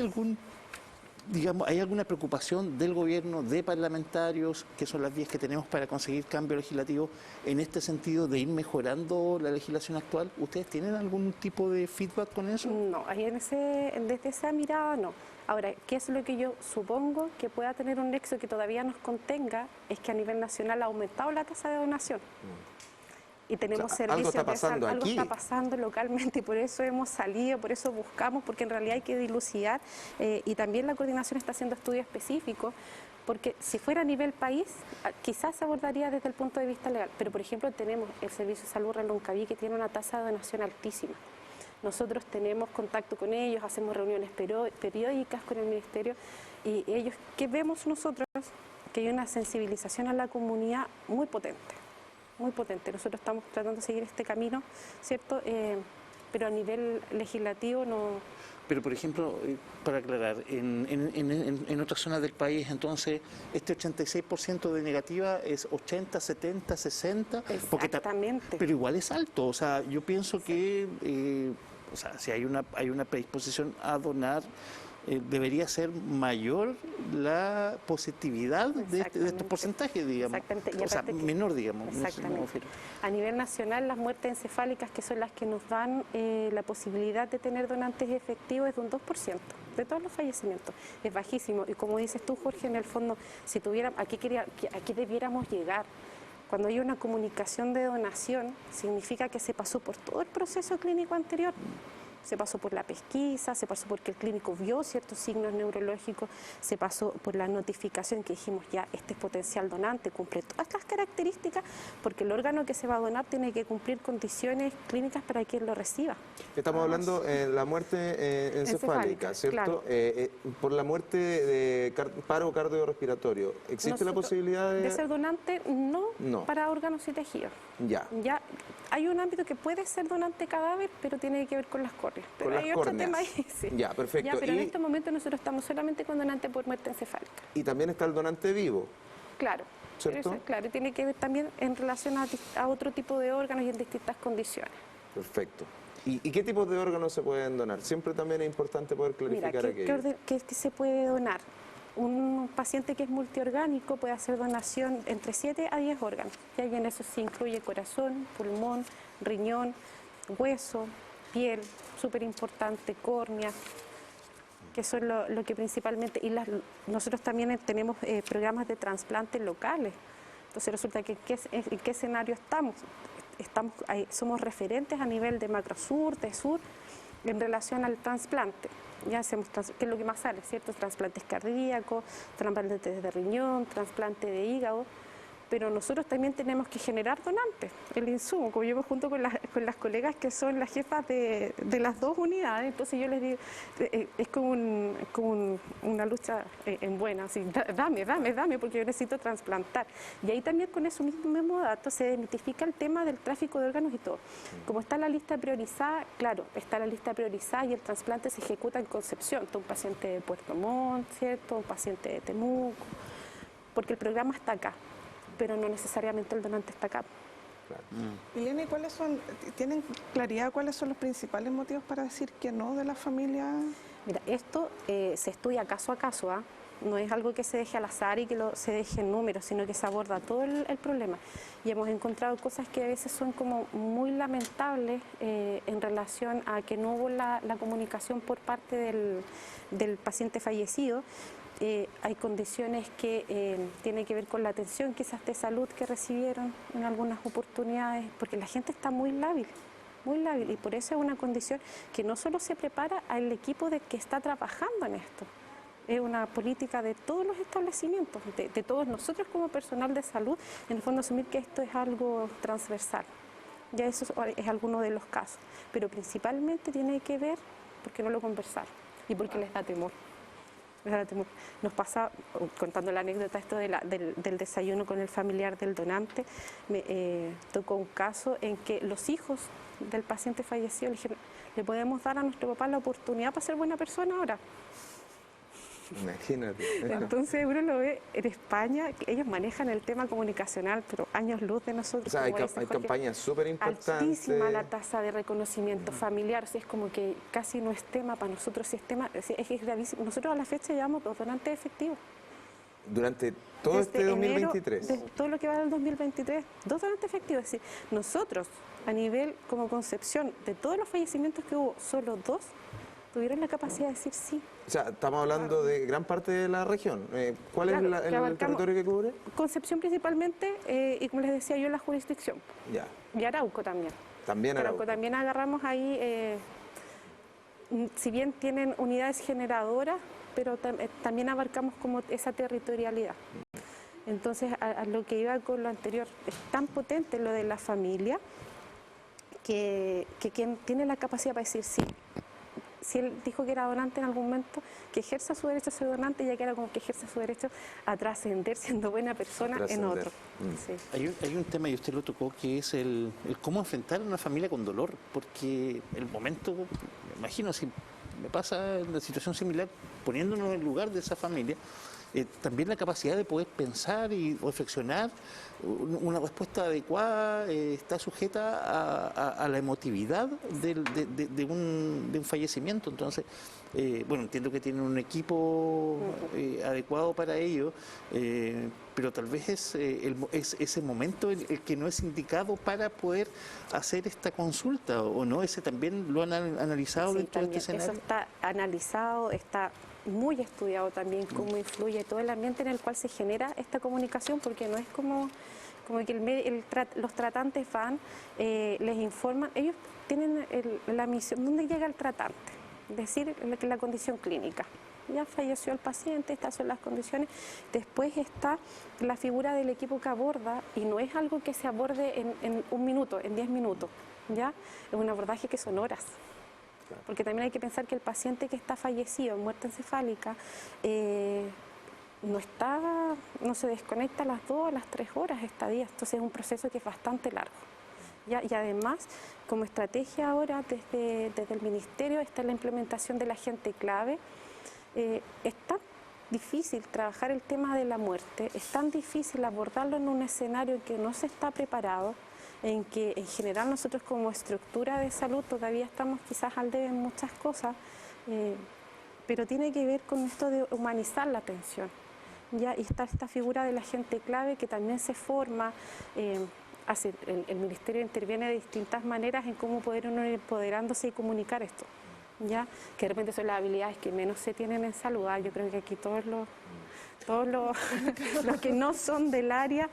alguna preocupación del gobierno, de parlamentarios, que son las vías que tenemos para conseguir cambio legislativo en este sentido de ir mejorando la legislación actual? ¿Ustedes tienen algún tipo de feedback con eso? No, desde esa mirada no. Ahora, ¿qué es lo que yo supongo que pueda tener un nexo que todavía nos contenga? Es que a nivel nacional ha aumentado la tasa de donación. Y tenemos servicios algo está pasando algo aquí. está pasando localmente y por eso hemos salido, por eso buscamos, porque en realidad hay que dilucidar y también la coordinación está haciendo estudios específicos, porque si fuera a nivel país, quizás se abordaría desde el punto de vista legal, pero por ejemplo tenemos el Servicio de Salud Reloncaví que tiene una tasa de donación altísima. Nosotros tenemos contacto con ellos, hacemos reuniones periódicas con el Ministerio y ellos, ¿qué vemos nosotros? Que hay una sensibilización a la comunidad muy potente. Muy potente. Nosotros estamos tratando de seguir este camino, ¿cierto? Pero a nivel legislativo no... Pero, por ejemplo, para aclarar, en otras zonas del país, entonces, este 86% de negativa es 80, 70, 60... Exactamente. Pero igual es alto. O sea, yo pienso que, si hay una predisposición a donar, debería ser mayor la positividad de estos porcentajes, digamos. Exactamente. O sea, menor, digamos. Exactamente. A nivel nacional, las muertes encefálicas, que son las que nos dan la posibilidad de tener donantes efectivos, es de un 2% de todos los fallecimientos. Es bajísimo. Y como dices tú, Jorge, en el fondo, si tuviera, aquí debiéramos llegar. Cuando hay una comunicación de donación, significa que se pasó por todo el proceso clínico anterior. Se pasó por la pesquisa, se pasó porque el clínico vio ciertos signos neurológicos, se pasó por la notificación que dijimos ya, este es potencial donante, cumple todas las características, porque el órgano que se va a donar tiene que cumplir condiciones clínicas para que lo reciba. Estamos hablando de la muerte encefálica, ¿cierto? Claro. Por la muerte de paro cardiorrespiratorio, ¿existe la posibilidad de ser donante? No, para órganos y tejidos. Ya. Hay un ámbito que puede ser donante cadáver, pero tiene que ver con las córneas. Pero hay otro tema ahí, sí. Ya, perfecto. Pero en este momento nosotros estamos solamente con donante por muerte encefálica. Y también está el donante vivo. Claro. ¿Cierto? Claro, tiene que ver también en relación a otro tipo de órganos y en distintas condiciones. Perfecto. ¿Y qué tipos de órganos se pueden donar? Siempre también es importante poder clarificar aquello. ¿Qué se puede donar? Un paciente que es multiorgánico puede hacer donación entre 7 a 10 órganos. Y ahí en eso se incluye corazón, pulmón, riñón, hueso, piel, súper importante, córnea, que son lo que principalmente... Y nosotros también tenemos programas de trasplantes locales. Entonces resulta que ¿en qué escenario estamos? Somos referentes a nivel de Macrosur, TESUR, en relación al trasplante. Ya hacemos, que es lo que más sale, ¿cierto? Trasplantes cardíacos, trasplantes de riñón, trasplante de hígado. pero nosotros también tenemos que generar donantes, el insumo, como yo me junto con las colegas que son las jefas de las dos unidades, entonces yo les digo, es como una lucha en buena, así, dame, porque yo necesito trasplantar. Y ahí también con ese mismo dato se desmitifica el tema del tráfico de órganos y todo. Como está la lista priorizada, claro, está la lista priorizada y el trasplante se ejecuta en Concepción, un paciente de Puerto Montt, ¿cierto? Un paciente de Temuco, porque el programa está acá, pero no necesariamente el donante está acá. Milena, ¿tienen claridad cuáles son los principales motivos para decir que no de la familia? Mira, esto se estudia caso a caso, ¿ah? No es algo que se deje al azar y que se deje en números, sino que se aborda todo el problema. Y hemos encontrado cosas que a veces son como muy lamentables en relación a que no hubo la comunicación por parte del paciente fallecido. Hay condiciones que tienen que ver con la atención quizás de salud que recibieron en algunas oportunidades, porque la gente está muy lábil, y por eso es una condición que no solo se prepara al equipo que está trabajando en esto, es una política de todos los establecimientos, de todos nosotros como personal de salud, en el fondo asumir que esto es algo transversal. Ya eso es alguno de los casos, pero principalmente tiene que ver porque no lo conversaron y porque les da temor. Nos pasa, contando la anécdota esto del desayuno con el familiar del donante, me tocó un caso en que los hijos del paciente fallecido le dijeron, ¿le podemos dar a nuestro papá la oportunidad para ser buena persona ahora? Imagínate. Entonces uno lo ve en España, que ellos manejan el tema comunicacional, pero años luz de nosotros. O sea, hay Jorge, campañas súper importantes. Altísima la tasa de reconocimiento familiar, es como que casi no es tema para nosotros, si es tema, es gravísimo. Nosotros a la fecha llevamos 2 donantes efectivos. Durante todo Desde este 2023. Enero, todo lo que va del 2023, 2 donantes efectivos. Es decir, nosotros, a nivel como Concepción, de todos los fallecimientos que hubo, solo 2 tuvieron la capacidad de decir sí. O sea, estamos hablando de gran parte de la región. ¿Cuál es el territorio que cubre? Concepción principalmente, y como les decía yo, la jurisdicción. Ya. Y Arauco también. También Arauco. También agarramos ahí, si bien tienen unidades generadoras, pero también abarcamos como esa territorialidad. Entonces, a lo que iba con lo anterior, es tan potente lo de la familia que quien tiene la capacidad para decir sí. Si él dijo que era donante en algún momento, que ejerza su derecho a ser donante, ya que era como que ejerza su derecho a trascender siendo buena persona en otro. Sí. Hay un tema, y usted lo tocó, que es el cómo enfrentar a una familia con dolor, porque el momento, me imagino, si me pasa una situación similar, poniéndonos en el lugar de esa familia, también la capacidad de poder pensar y reflexionar una respuesta adecuada está sujeta a la emotividad de un fallecimiento. Entonces, bueno, entiendo que tienen un equipo adecuado para ello, pero tal vez es ese momento el que no es indicado para poder hacer esta consulta, ¿o no? ¿Ese también lo han analizado dentro de este escenario? Eso está analizado, está muy estudiado también cómo influye todo el ambiente en el cual se genera esta comunicación, porque no es como que los tratantes van, les informan, ellos tienen la misión, ¿dónde llega el tratante? Es decir, la condición clínica. Ya falleció el paciente, estas son las condiciones. Después está la figura del equipo que aborda, y no es algo que se aborde en 1 minuto, en 10 minutos, ¿ya? Es un abordaje que son horas. Porque también hay que pensar que el paciente que está fallecido en muerte encefálica no se desconecta a las 2 a las 3 horas estadía, entonces es un proceso que es bastante largo. ¿Ya? Y además, como estrategia ahora desde el Ministerio está la implementación del agente clave. Es tan difícil trabajar el tema de la muerte, es tan difícil abordarlo en un escenario en que no se está preparado, en que en general nosotros como estructura de salud todavía estamos quizás al debe en muchas cosas, pero tiene que ver con esto de humanizar la atención. ¿Ya? Y está esta figura del agente clave que también se forma, el Ministerio interviene de distintas maneras en cómo poder uno ir empoderándose y comunicar esto. ¿Ya? Que de repente son las habilidades que menos se tienen en salud. Yo creo que aquí todos todos los que no son del área,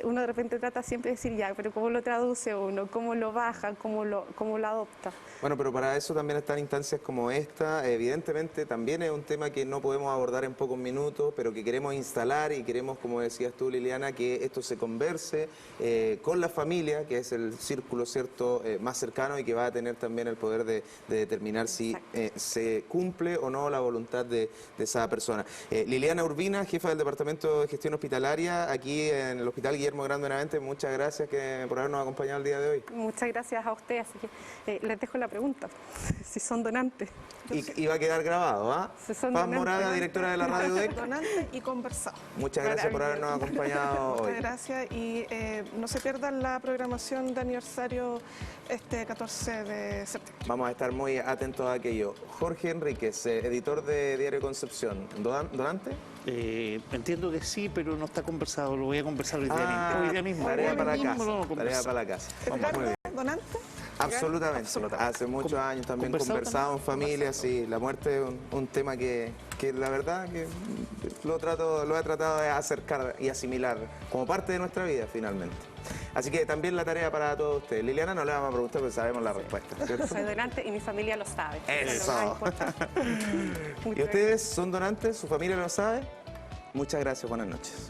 uno de repente trata siempre de decir ya, pero ¿cómo lo traduce uno? ¿Cómo lo baja? ¿Cómo lo adopta? Bueno, pero para eso también están instancias como esta. Evidentemente también es un tema que no podemos abordar en pocos minutos, pero que queremos instalar y queremos, como decías tú, Liliana, que esto se converse con la familia, que es el círculo, ¿cierto?, más cercano y que va a tener también el poder de determinar si se cumple o no la voluntad de esa persona. Liliana Urbina, jefa del Departamento de Gestión Hospitalaria, aquí en el Hospital Guillermo Grande Benavente, muchas gracias por habernos acompañado el día de hoy. Muchas gracias a ustedes, así que les dejo la pregunta, si son donantes. Y va a quedar grabado, ¿ah? Si son Paz donantes. Moraga, directora de la Radio UDEC. Donante y conversado. Muchas gracias por habernos acompañado hoy. Muchas gracias y no se pierdan la programación de aniversario este 14 de septiembre. Vamos a estar muy atentos a aquello. Jorge Enríquez, editor de Diario Concepción, ¿donante? Entiendo que sí, pero no está conversado, lo voy a conversar hoy día mismo. Tarea para la Hoy mismo lo vamos casa. a Tarea conversar. para la casa. ¿Edgardo, donante? Absolutamente. Hace muchos años también conversado en familia, sí. La muerte es un tema que la verdad que lo he tratado de acercar y asimilar como parte de nuestra vida finalmente. Así que también la tarea para todos ustedes. Liliana no le vamos a preguntar porque sabemos la respuesta, ¿cierto? Soy donante y mi familia lo sabe. Eso. Es lo más importante. ¿Y ustedes son donantes? ¿Su familia lo sabe? Muchas gracias, buenas noches.